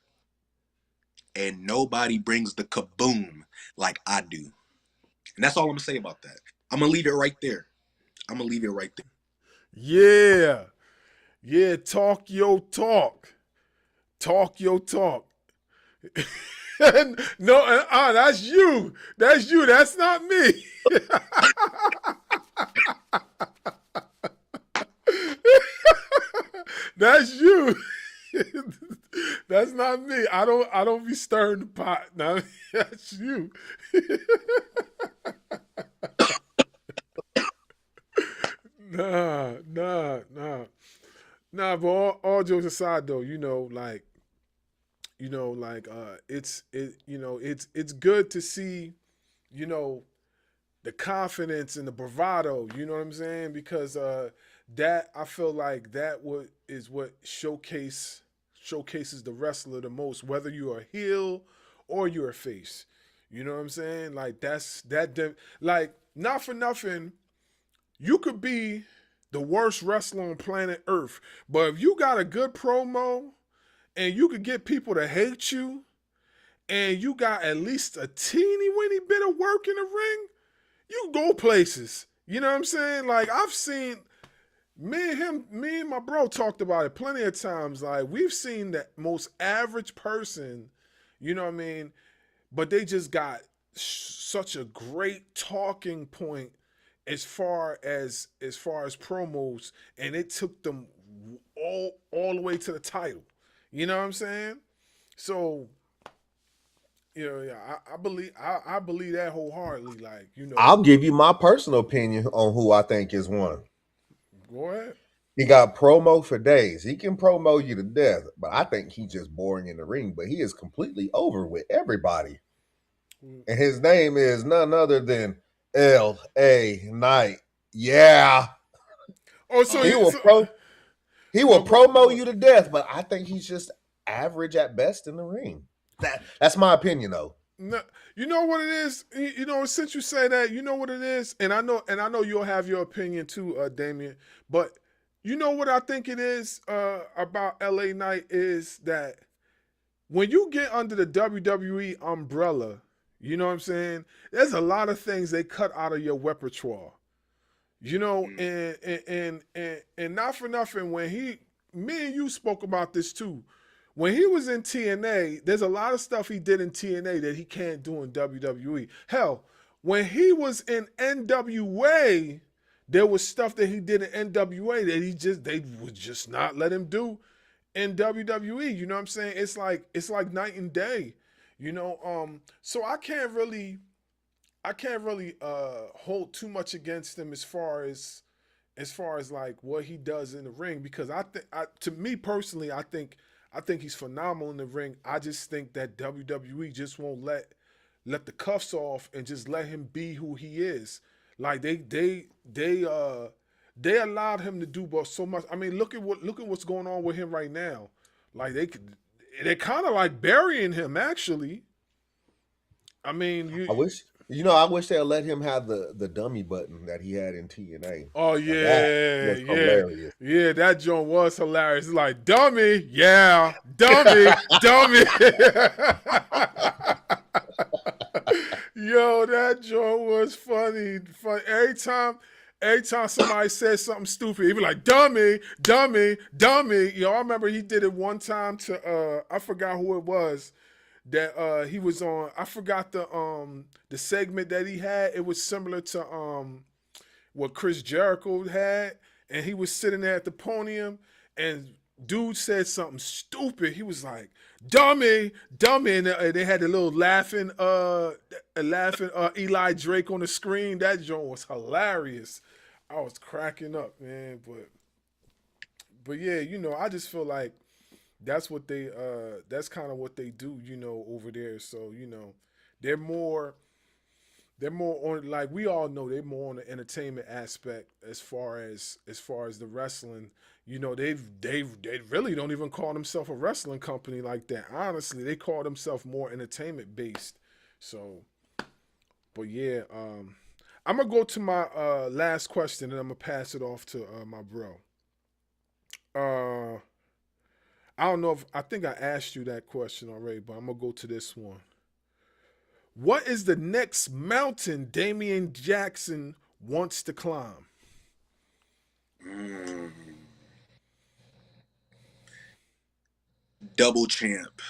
And nobody brings the kaboom like I do. And that's all I'm going to say about that. I'm going to leave it right there. Yeah. Yeah, talk your talk. Talk your talk. No, that's you. That's you. That's not me. That's you. That's not me. I don't be stirring the pot. No, that's you. Nah. Nah, but all jokes aside though, it's good to see, the confidence and the bravado, you know what I'm saying? Because that, I feel like that is what showcases the wrestler the most, whether you're a heel or you're a face. You know what I'm saying? Like, like, not for nothing, you could be the worst wrestler on planet Earth, but if you got a good promo and you could get people to hate you, and you got at least a teeny weeny bit of work in the ring, you go places. You know what I'm saying? Like, I've seen, me and my bro talked about it plenty of times. Like, we've seen the most average person, you know what I mean? But they just got such a great talking point as far as promos, and it took them all the way to the title. You know what I'm saying? So, I believe that wholeheartedly. Like, I'll give you my personal opinion on who I think is one. Go ahead. He got promo for days. He can promo you to death, but I think he's just boring in the ring. But he is completely over with everybody. And his name is none other than L.A. Knight. Yeah. Oh, so he will promo you to death, but I think he's just average at best in the ring. That's my opinion, though. No, you know what it is. Since you say that, you know what it is, and I know you'll have your opinion too, Damien. But you know what I think it is about L.A. Knight is that when you get under the WWE umbrella, you know what I'm saying? There's a lot of things they cut out of your repertoire. And not for nothing, me and you spoke about this too. When he was in TNA, there's a lot of stuff he did in TNA that he can't do in WWE. Hell, when he was in NWA, there was stuff that he did in NWA that they would just not let him do in WWE. You know what I'm saying? It's like night and day. You know, so I can't really hold too much against him as far as like what he does in the ring, because to me personally, I think he's phenomenal in the ring. I just think that WWE just won't let the cuffs off and just let him be who he is. Like they allowed him to do but so much. I mean, look at what's going on with him right now. Like they're kind of like burying him actually. I mean, I wish they'd let him have the dummy button that he had in TNA. oh Now, that yeah, was yeah, hilarious. yeah. That joint was hilarious. It's like dummy, yeah, dummy, dummy. Yo, that joint was funny. Every time somebody said something stupid, he'd be like, dummy, dummy, dummy. Yo, I remember he did it one time to I forgot who it was that he was on. I forgot the segment that he had. It was similar to what Chris Jericho had, and he was sitting there at the podium, and dude said something stupid. He was like, "Dummy, dummy," and they had a little laughing Eli Drake on the screen. That joint was hilarious. I was cracking up, man. But yeah, you know, I just feel like that's what that's kind of what they do, you know, over there. So you know, they're more they're more on, like we all know, they're more on the entertainment aspect as far as the wrestling. You know, they really don't even call themselves a wrestling company like that. Honestly, they call themselves more entertainment based. So, but yeah, I'm gonna go to my last question and I'm gonna pass it off to my bro. I don't know if I think I asked you that question already, but I'm gonna go to this one. What is the next mountain Damien Jackson wants to climb? Double champ.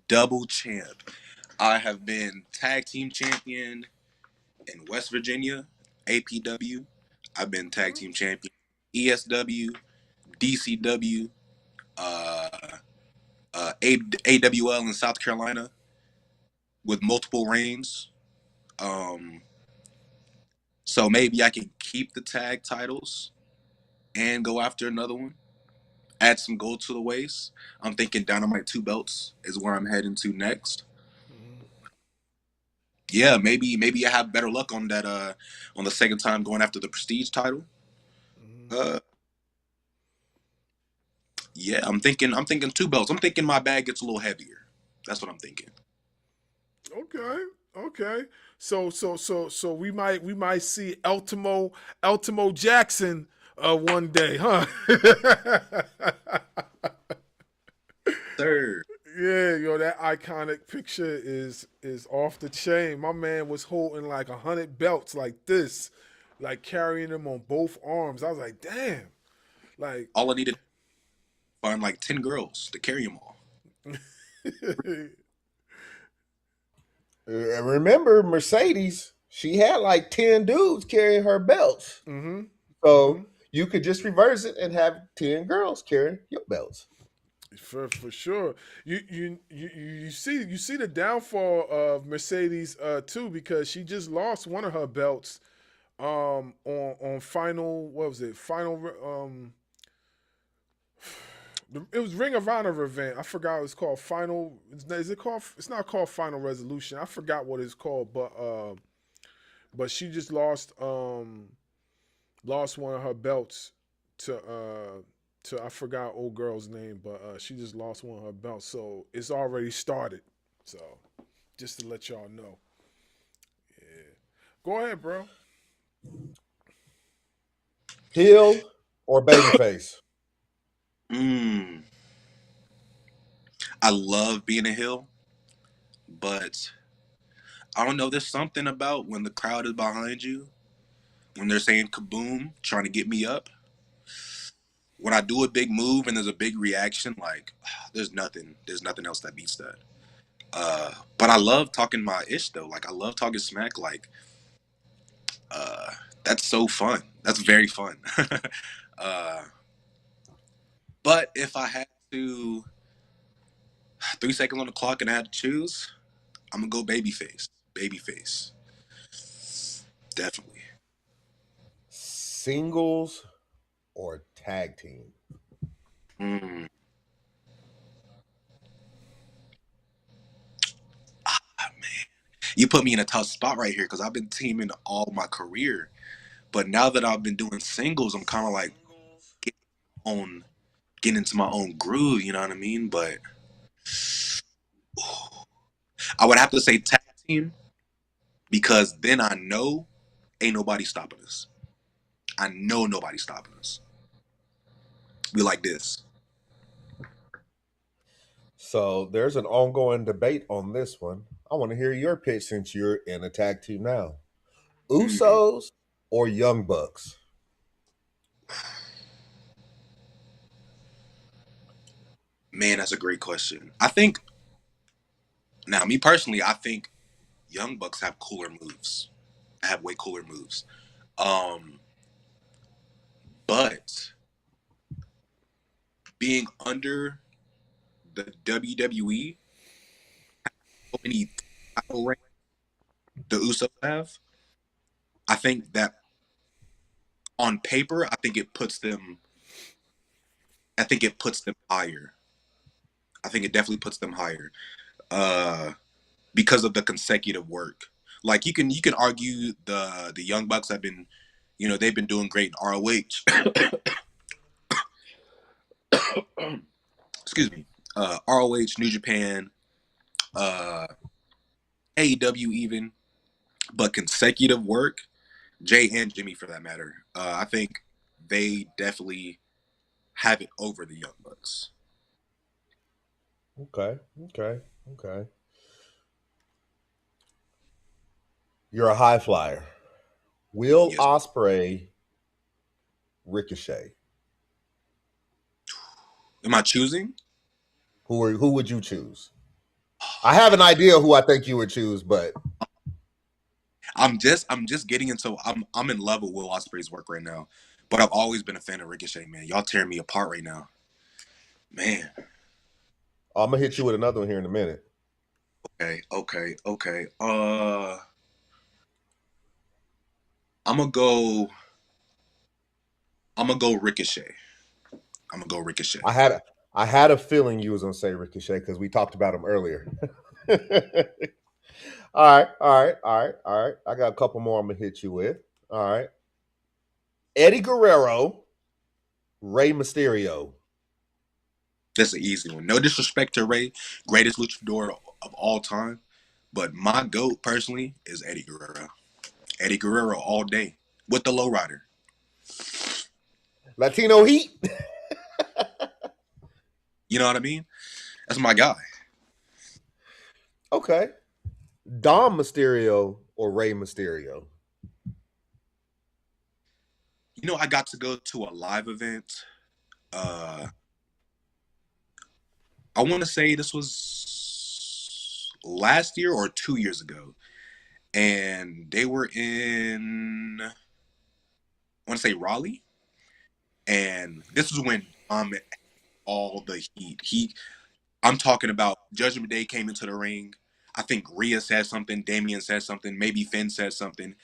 Double champ. I have been tag team champion in West Virginia, APW. I've been tag team champion ESW, DCW, uh, AWL in South Carolina with multiple reigns. Um, so maybe I can keep the tag titles and go after another one. Add some gold to the waist. I'm thinking Dynamite 2 belts is where I'm heading to next. Yeah, maybe I have better luck on that on the second time going after the prestige title. Uh yeah, I'm thinking 2 belts. I'm thinking my bag gets a little heavier. That's what I'm thinking. Okay, okay. So we might see Ultimo Jackson one day, huh? Third. Yeah, yo, that iconic picture is off the chain. My man was holding like 100 belts like this, like carrying them on both arms. I was like, damn, like. All I needed to find like 10 girls to carry them all. Remember Mercedes? She had like 10 dudes carrying her belts. Mm-hmm. So Mm-hmm. you could just reverse it and have 10 girls carrying your belts. For sure. You see the downfall of Mercedes too, because she just lost one of her belts on final, what was it? It was Ring of Honor event. I forgot what it's called. Final, is it called? It's not called Final Resolution. I forgot what it's called, but she just lost one of her belts to I forgot old girl's name, but she just lost one of her belts. So it's already started. So just to let y'all know. Yeah. Go ahead, bro. Heel or babyface? I love being a heel, but I don't know. There's something about when the crowd is behind you, when they're saying kaboom, trying to get me up. When I do a big move and there's a big reaction, like there's nothing else that beats that. But I love talking my ish though. Like I love talking smack. Like uh, that's so fun. That's very fun. uh, but if I had to 3 seconds on the clock and I had to choose, I'm gonna go babyface. Babyface. Definitely. Singles or tag team? Mm. Man, you put me in a tough spot right here because I've been teaming all my career, but now that I've been doing singles, I'm kind of like on getting into my own groove. You know what I mean? But I would have to say tag team because then I know ain't nobody stopping us. I know nobody's stopping us. We like this. So there's an ongoing debate on this one. I want to hear your pitch since you're in a tag team now. Mhm. Usos or Young Bucks? Man, that's a great question. I think now, me personally, I think Young Bucks have cooler moves. I have way cooler moves. Um, but being under the WWE, so many title reigns the Usos have, I think that on paper, I think it puts them. I think it puts them higher. I think it definitely puts them higher uh, because of the consecutive work. Like you can argue the Young Bucks have been, they've been doing great in ROH. Excuse me, ROH, New Japan, uh, AEW even, but consecutive work, Jay and Jimmy for that matter. I think they definitely have it over the Young Bucks. Okay, okay, okay. You're a high flyer. Will Yes. Osprey Ricochet? Am I choosing? Who would you choose? I have an idea who I think you would choose, but I'm just getting into I'm in love with Will Ospreay's work right now. But I've always been a fan of Ricochet, man. Y'all tearing me apart right now. Man. I'm gonna hit you with another one here in a minute. Okay. I'm gonna go I'm gonna go Ricochet. I'm gonna go Ricochet. I had a feeling you was gonna say Ricochet because we talked about him earlier. All right. I got a couple more I'm gonna hit you with. All right. Eddie Guerrero, Rey Mysterio. That's an easy one. No disrespect to Ray, greatest luchador of all time, but my GOAT personally is Eddie Guerrero. Eddie Guerrero all day with the lowrider. Latino Heat. You know what I mean? That's my guy. Okay. Dom Mysterio or Rey Mysterio? I got to go to a live event. Uh, I want to say this was last year or 2 years ago, and they were in, I want to say Raleigh, and this was when all the heat. I'm talking about Judgment Day came into the ring. I think Rhea said something, Damien said something, maybe Finn said something,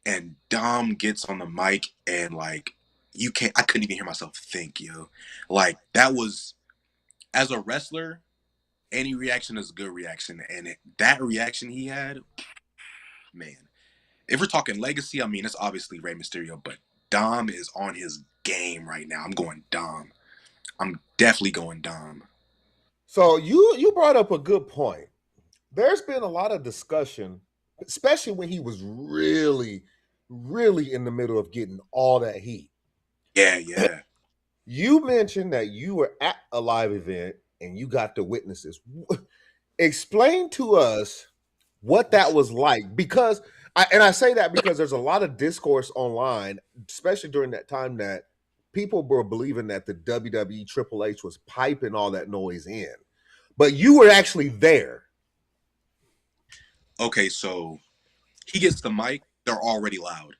and Dom gets on the mic and like I couldn't even hear myself think, yo. Like that was, as a wrestler, any reaction is a good reaction, and that reaction he had, man. If we're talking legacy, I mean it's obviously Rey Mysterio, but Dom is on his game right now. I'm going Dom. I'm definitely going Dom. So you brought up a good point. There's been a lot of discussion, especially when he was really in the middle of getting all that heat. Yeah. You mentioned that you were at a live event and you got to witness this. Explain to us what that was like, because I say that because there's a lot of discourse online, especially during that time, that people were believing that the WWE Triple H was piping all that noise in, but you were actually there. Okay, so he gets the mic, they're already loud.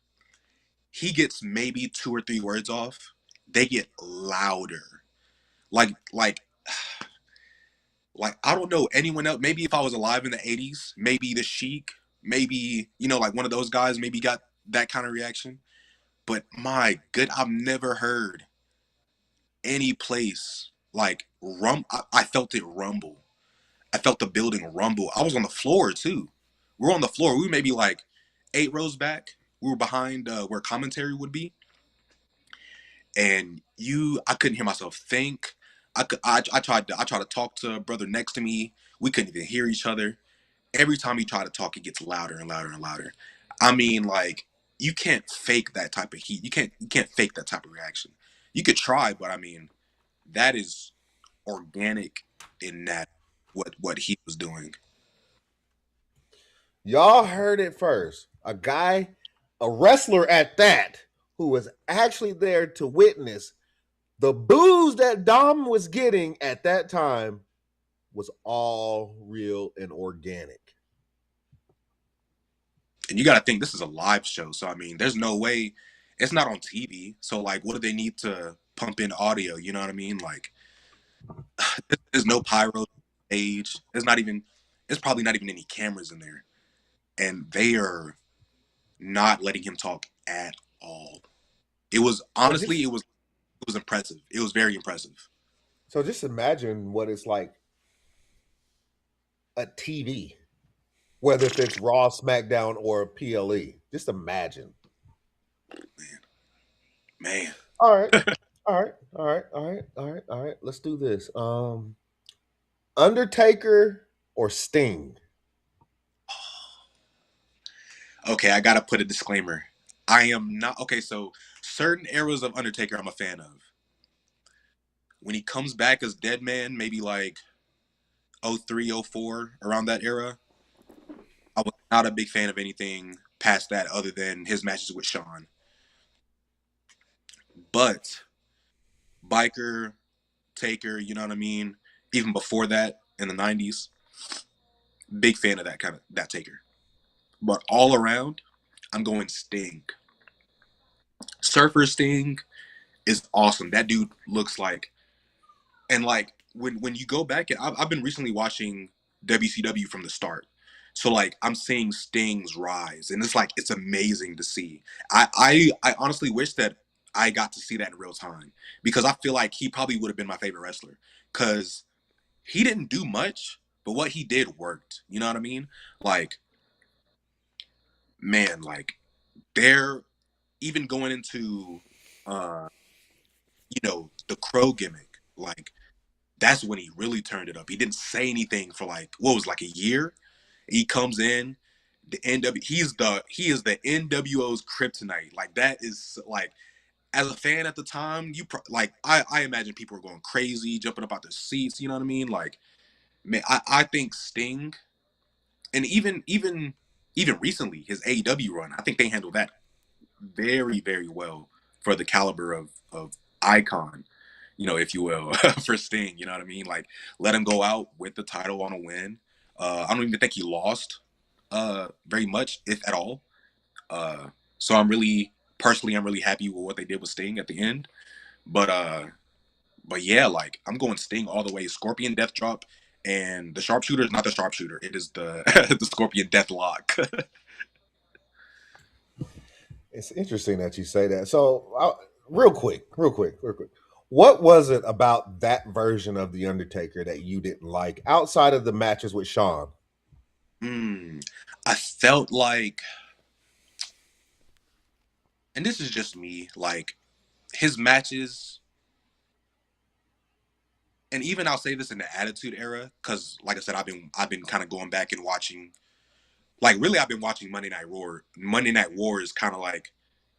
He gets maybe 2 or 3 words off, they get louder. Like like I don't know anyone else. Maybe if I was alive in the '80s, maybe the Sheik, maybe like one of those guys, maybe got that kind of reaction. But my good, I've never heard any place like I felt it rumble. I felt the building rumble. I was on the floor too. We were on the floor. We were maybe like 8 rows back. We were behind where commentary would be, and I couldn't hear myself think. I tried to talk to a brother next to me. We couldn't even hear each other. Every time he tried to talk, it gets louder and louder and louder. I mean, like, you can't fake that type of heat. You can't fake that type of reaction. You could try, but I mean, that is organic in that what he was doing. Y'all heard it first. A wrestler at that, who was actually there to witness the booze that Dom was getting at that time was all real and organic. And you got to think this is a live show, so I mean, there's no way it's not on TV. So like, what do they need to pump in audio? You know what I mean? Like, there's no pyro stage. There's not even. There's probably not even any cameras in there, and they are not letting him talk at all. It was honestly, it was impressive. It was very impressive. So just imagine what it's like at TV, whether if it's Raw, SmackDown, or PLE. Just imagine. Man. All right. All right. All right. All right. All right. All right. Let's do this. Undertaker or Sting? Okay, I gotta put a disclaimer. I am not okay. So certain eras of Undertaker, I'm a fan of. When he comes back as Dead Man, maybe like 03, 04, around that era, I was not a big fan of anything past that other than his matches with Shawn. But Biker, Taker, you know what I mean? Even before that, in the 90s, big fan of that Taker. But all around, I'm going Sting. Surfer Sting is awesome. That dude looks like, and like when you go back, and I've been recently watching WCW from the start. So like I'm seeing Sting's rise, and it's amazing to see. I honestly wish that I got to see that in real time, because I feel like he probably would have been my favorite wrestler, because he didn't do much, but what he did worked. You know what I mean? Like, man, like they're even going into uh the Crow gimmick. Like, that's when he really turned it up. He didn't say anything for like what was like a year. He comes in, the he is the NWO's kryptonite. Like, that is like, as a fan at the time, like I imagine people were going crazy, jumping up out their seats. You know what I mean? Like, man, I think Sting, and even recently his AEW run, I think they handled that very, very well for the caliber of icon, if you will, for Sting. You know what I mean? Like, let him go out with the title on a win. I don't even think he lost very much, if at all. So I'm really happy with what they did with Sting at the end. But yeah, like, I'm going Sting all the way. Scorpion Death Drop, and the sharpshooter is not the sharpshooter. It is the the Scorpion Death Lock. It's interesting that you say that. So, real quick. What was it about that version of The Undertaker that you didn't like outside of the matches with Shawn? I felt like, and this is just me, like, his matches, and even I'll say this in the Attitude Era, because like I said, I've been kind of going back and watching, like, really I've been watching Monday Night War. Monday Night War is kind of like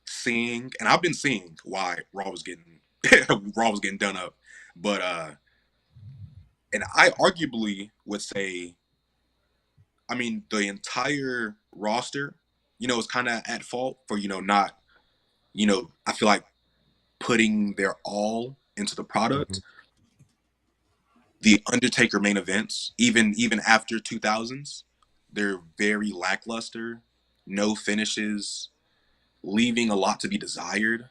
seeing, and I've been seeing why Raw was getting Raw was getting done up, but and I arguably would say, I mean, the entire roster, is kind of at fault for not, I feel like, putting their all into the product. The Undertaker main events, even after 2000s, they're very lackluster, no finishes, leaving a lot to be desired.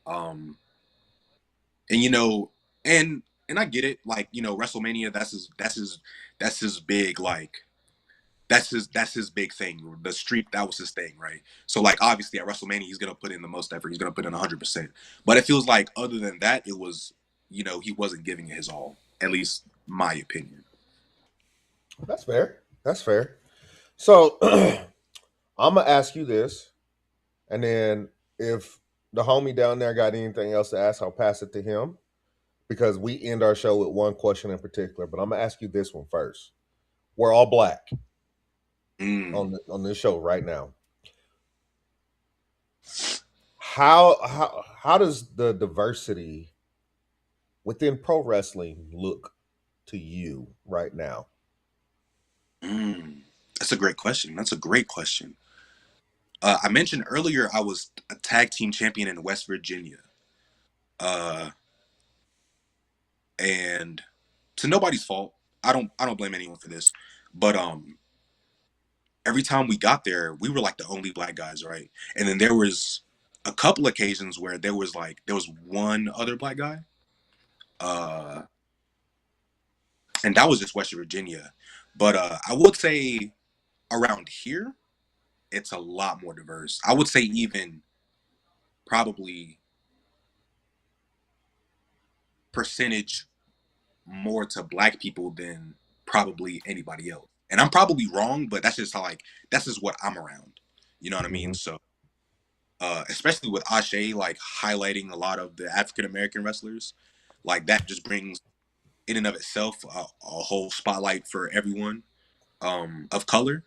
And and I get it, like, WrestleMania, that's his big, like, that's his big thing. The streak, that was his thing, right? So, like, obviously at WrestleMania he's gonna put in the most effort. He's gonna put in 100%. But it feels like other than that, it was, he wasn't giving it his all. At least my opinion. That's fair. That's fair. So I'm gonna ask you this, and then if the homie down there got anything else to ask, I'll pass it to him because we end our show with one question in particular. But I'm gonna ask you this one first. We're all black on this show right now. How does the diversity within pro wrestling look to you right now? That's a great question. That's a great question. I mentioned earlier I was a tag team champion in West Virginia. Uh, and to nobody's fault. I don't blame anyone for this. But every time we got there, we were like the only black guys, right? And then there was a couple occasions where there was one other black guy. And that was just West Virginia. But I would say around here, it's a lot more diverse. I would say even probably percentage more to black people than probably anybody else. And I'm probably wrong, but that's just that's just what I'm around. You know what I mean? So especially with Ashe, like, highlighting a lot of the African American wrestlers, like, that just brings in and of itself a whole spotlight for everyone of color.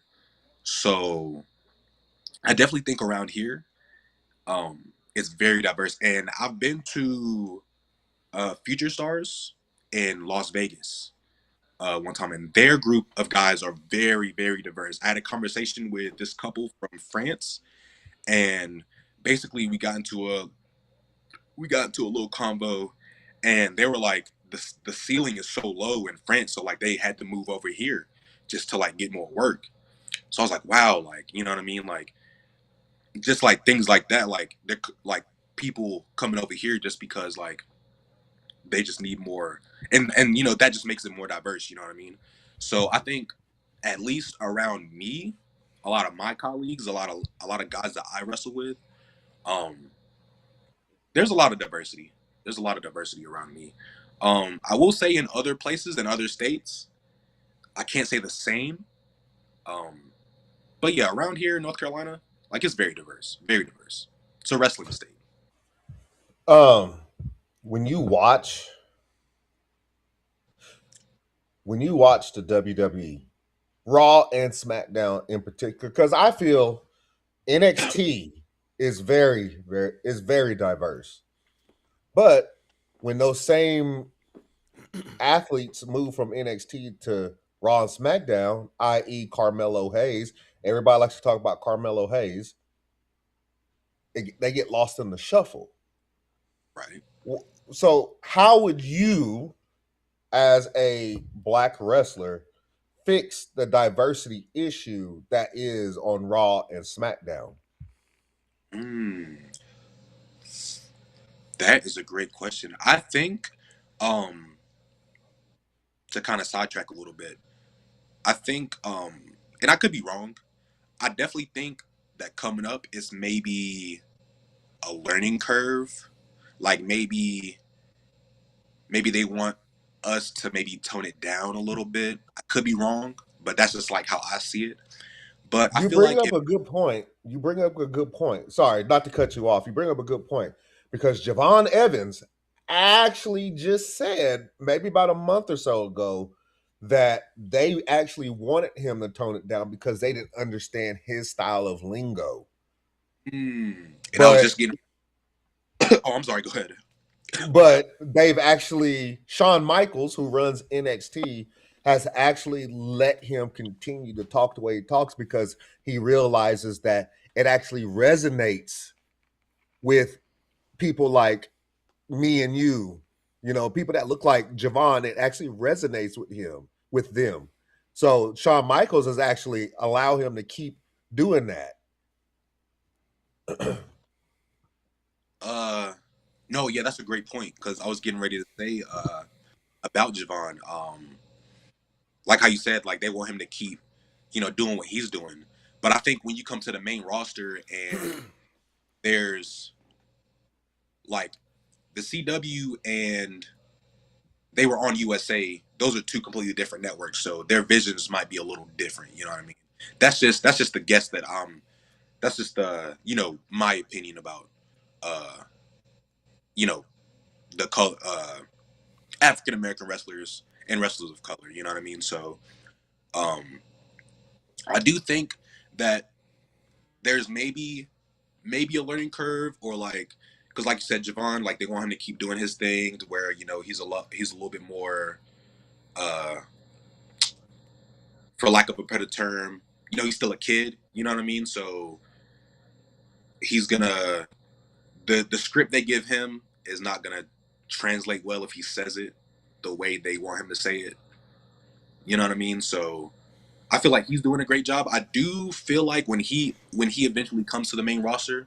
So I definitely think around here, it's very diverse. And I've been to Future Stars in Las Vegas one time, and their group of guys are very, very diverse. I had a conversation with this couple from France, and basically we got into a little convo, and they were like, the ceiling is so low in France, so, like, they had to move over here just to, like, get more work. So I was like, wow, like, you know what I mean, like, just like things like that, like, they're like people coming over here just because, like, they just need more, and that just makes it more diverse. You know what I mean? So I think at least around me, a lot of my colleagues, a lot of guys that I wrestle with, um, there's a lot of diversity. There's a lot of diversity around me. I will say in other places in other states, I can't say the same. Um, but yeah, around here in North Carolina, like, it's very diverse, very diverse. It's a wrestling state. Um, when you watch when you watch the WWE, Raw and SmackDown in particular, because I feel NXT is very diverse. But when those same athletes move from NXT to Raw and SmackDown, i.e., Carmelo Hayes, everybody likes to talk about Carmelo Hayes. They get lost in the shuffle. Right. So, how would you, as a black wrestler, fix the diversity issue that is on Raw and SmackDown? That is a great question. I think, to kind of sidetrack a little bit, I think, and I could be wrong, I definitely think that coming up is maybe a learning curve. Like, maybe they want us to maybe tone it down a little bit. I could be wrong, but that's just like how I see it. But I You feel bring like up a good point. You bring up a good point. Sorry, not to cut you off. You bring up a good point because Javon Evans actually just said maybe about a month or so ago that they actually wanted him to tone it down because they didn't understand his style of lingo. and I was But just getting oh, I'm sorry, go ahead. but they've actually Shawn Michaels, who runs NXT, has actually let him continue to talk the way he talks because he realizes that it actually resonates with people like me and you, people that look like Javon. It actually resonates with them. So Shawn Michaels has actually allowed him to keep doing that. No, yeah, that's a great point because I was getting ready to say about Javon. Like how you said, like they want him to keep, doing what he's doing. But I think when you come to the main roster and there's like the CW and they were on USA, those are two completely different networks, so their visions might be a little different. You know what I mean? That's just the guess that that's just my opinion about uh you know the color African American wrestlers and wrestlers of color. You know what I mean? So um I do think that there's maybe a learning curve or like because like you said, Javon, like they want him to keep doing his thing to where he's a little bit more uh for lack of a better term, he's still a kid, you know what I mean? So he's gonna the script they give him is not gonna translate well if he says it the way they want him to say it. You know what I mean? So I feel like he's doing a great job. I do feel like when he eventually comes to the main roster,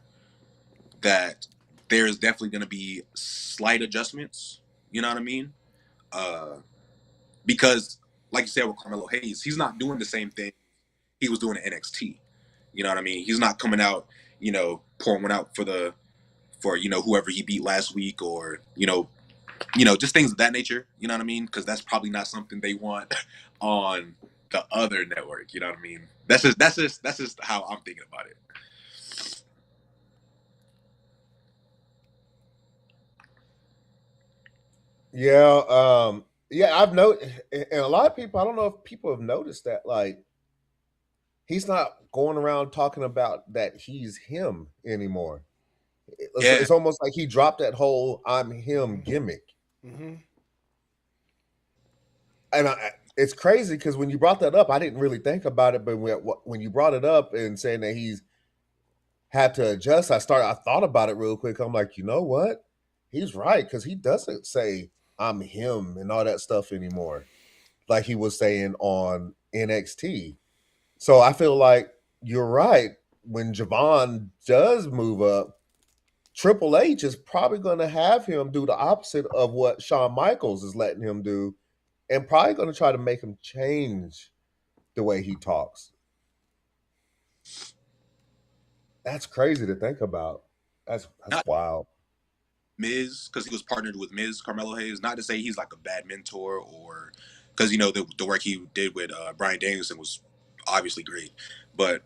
that there's definitely going to be slight adjustments. You know what I mean? Uh, because like you said with Carmelo Hayes, he's not doing the same thing he was doing at NXT. You know what I mean? He's not coming out, pouring one out for whoever he beat last week or just things of that nature. You know what I mean? Because that's probably not something they want on the other network. You know what I mean? That's just how I'm thinking about it. Yeah, I've noticed, and a lot of people. I don't know if people have noticed that, like, he's not going around talking about that he's him anymore. Yeah, It's almost like he dropped that whole "I'm him" gimmick, Mm-hmm. and it's crazy because when you brought that up, I didn't really think about it, but when you brought it up and saying that he's had to adjust, I thought about it real quick. I'm like, you know what? He's right because he doesn't say "I'm him" and all that stuff anymore, like he was saying on NXT. So I feel like you're right. When Javon does move up, Triple H is probably going to have him do the opposite of what Shawn Michaels is letting him do, and probably going to try to make him change the way he talks. That's crazy to think about. That's not wild. Miz because he was partnered with Miz Carmelo Hayes. Not to say he's like a bad mentor or because the work he did with Bryan Danielson was obviously great, but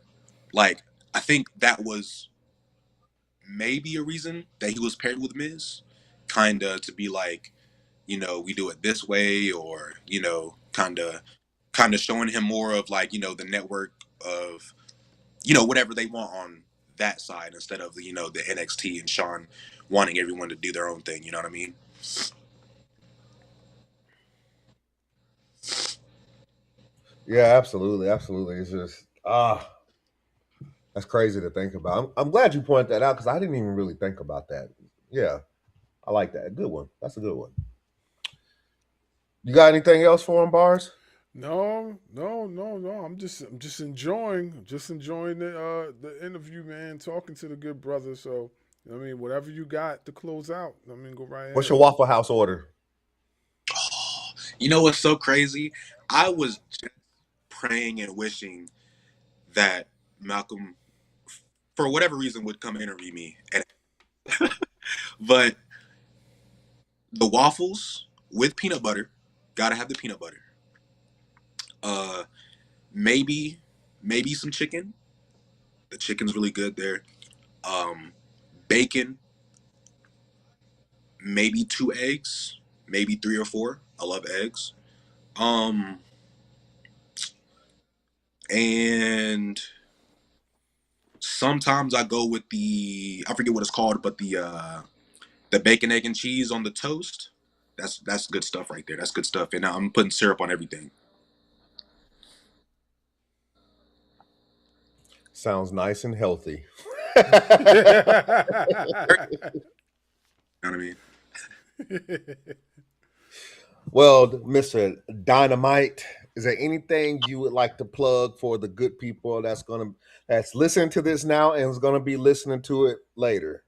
like I think that was maybe a reason that he was paired with Miz, kind of to be like, we do it this way, or kind of showing him more of like the network of whatever they want on that side instead of the NXT and Sean wanting everyone to do their own thing. You know what I mean? Yeah, absolutely, absolutely. It's just that's crazy to think about. I'm glad you pointed that out because I didn't even really think about that. Yeah, I like that. Good one. That's a good one. You got anything else for him, Bars? No, no, no, no. I'm just enjoying the interview, man. Talking to the good brother. So I mean, whatever you got to close out, I mean, go right What's ahead. your Waffle House order? You know what's so crazy? I was just praying and wishing that Malcolm, for whatever reason, would come interview me. But the waffles with peanut butter, gotta have the peanut butter. Uh, maybe some chicken. The chicken's really good there. Um, Bacon, maybe 2 eggs, maybe 3 or 4. I love eggs. Um, and sometimes I go with I forget what it's called, but the bacon, egg, and cheese on the toast. That's good stuff right there. That's good stuff. And I'm putting syrup on everything. Sounds nice and healthy. You know what I mean? Well, Mr. Dynamite Is there anything you would like to plug for the good people that's listening to this now and is gonna be listening to it later?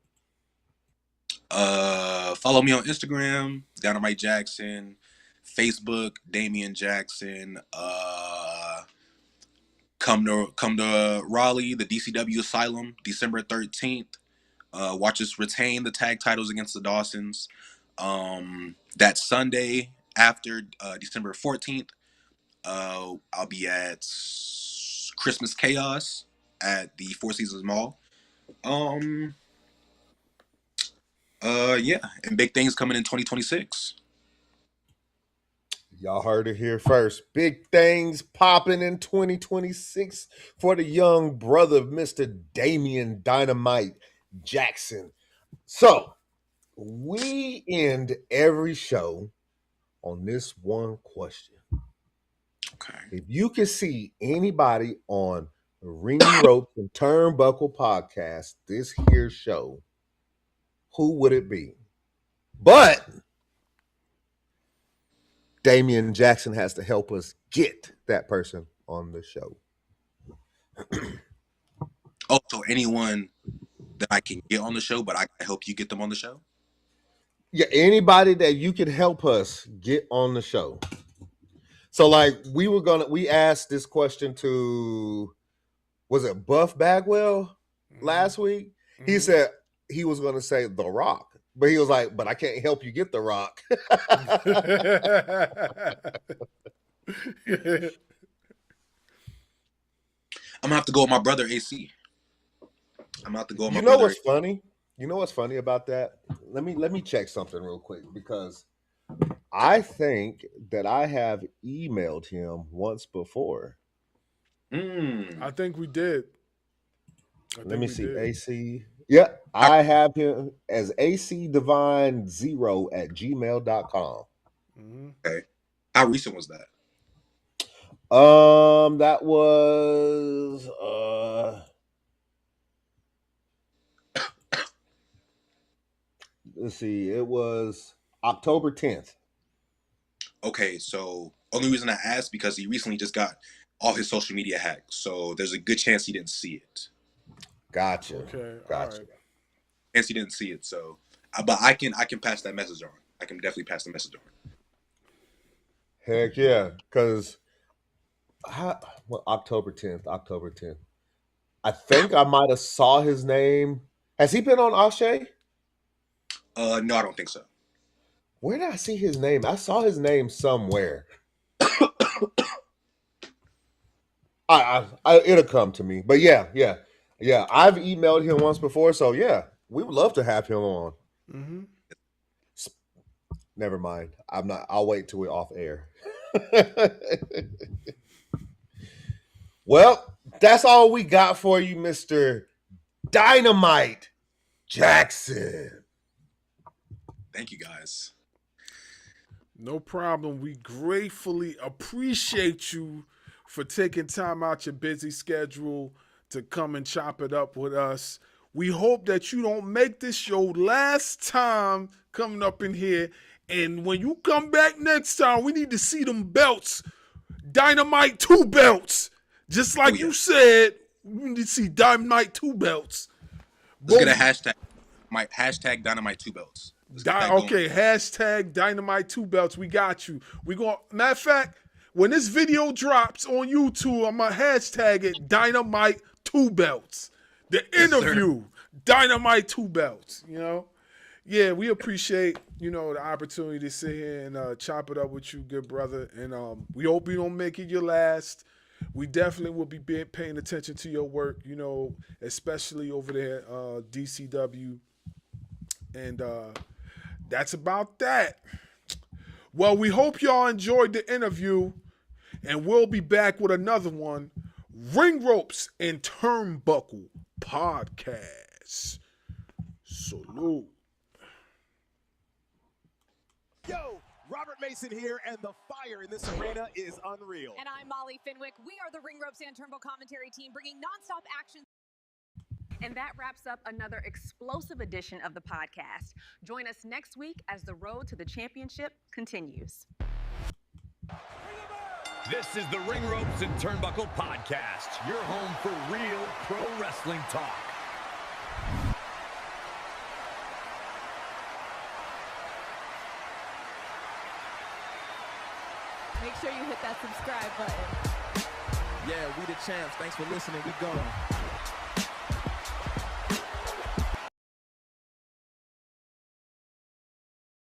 Follow me on Instagram, Dynamite Jackson, Facebook, Damien Jackson. Come to Raleigh, the DCW Asylum, December 13th. Watch us retain the tag titles against the Dawsons. That Sunday after December 14th, I'll be at Christmas Chaos at the Four Seasons Mall. Yeah, and big things coming in 2026. Y'all heard it here first. Big things popping in 2026 for the young brother, Mr. Damien Dynamite Jackson. So, we end every show on this one question. Okay. If you could see anybody on Ring Ropes and Turnbuckle podcast, this here show, who would it be? But Damien Jackson has to help us get that person on the show. Oh, so anyone that I can get on the show, but I can help you get them on the show? Yeah, anybody that you could help us get on the show. So, like, we asked this question to, was it Buff Bagwell last week? Mm-hmm. He said he was gonna say The Rock, but he was like, but I can't help you get The Rock. I'm gonna have to go with my brother AC. I'm gonna have to go with my brother. You know what's AC. funny? You know what's funny about that? Let me check something real quick, because I think that I have emailed him once before. I think we did. Let me see. AC. Yeah, I have him as acdivine0@gmail.com. Okay. How recent was that? That was let's see, it was October 10th. Okay, so only reason I asked because he recently just got all his social media hacked, so there's a good chance he didn't see it. Gotcha. Okay. Gotcha. Right. Chance he didn't see it, so but I can pass that message on. I can definitely pass the message on. Heck yeah, because October 10th. I think I might have saw his name. Has he been on Ashe? No, I don't think so. Where did I see his name? I saw his name somewhere. It'll come to me. But yeah. I've emailed him once before, so yeah, we would love to have him on. Mm-hmm. Never mind. I'll wait till we're off air. Well, that's all we got for you, Mr. Dynamite Jackson. Thank you, guys. No problem. We gratefully appreciate you for taking time out your busy schedule to come and chop it up with us. We hope that you don't make this your last time coming up in here. And when you come back next time, we need to see them belts. Dynamite 2 belts. Just like you said, we need to see Dynamite 2 belts. Let's get a hashtag Dynamite 2 belts. Okay, hashtag Dynamite 2 belts. We got you. Matter of fact, when this video drops on YouTube, I'm going to hashtag it Dynamite 2 belts. The interview, Dynamite 2 belts, you know? Yeah, we appreciate, the opportunity to sit here and chop it up with you, good brother. And we hope you don't make it your last. We definitely will be paying attention to your work, especially over there, DCW. And that's about that. Well, we hope y'all enjoyed the interview, and we'll be back with another one. Ring Ropes and Turnbuckle Podcast. Salute. Yo, Robert Mason here, and the fire in this arena is unreal. And I'm Molly Finwick. We are the Ring Ropes and Turnbuckle commentary team, bringing nonstop action. And that wraps up another explosive edition of the podcast. Join us next week as the road to the championship continues. This is the Ring Ropes and Turnbuckle Podcast, your home for real pro wrestling talk. Make sure you hit that subscribe button. Yeah, we the champs. Thanks for listening. We gone.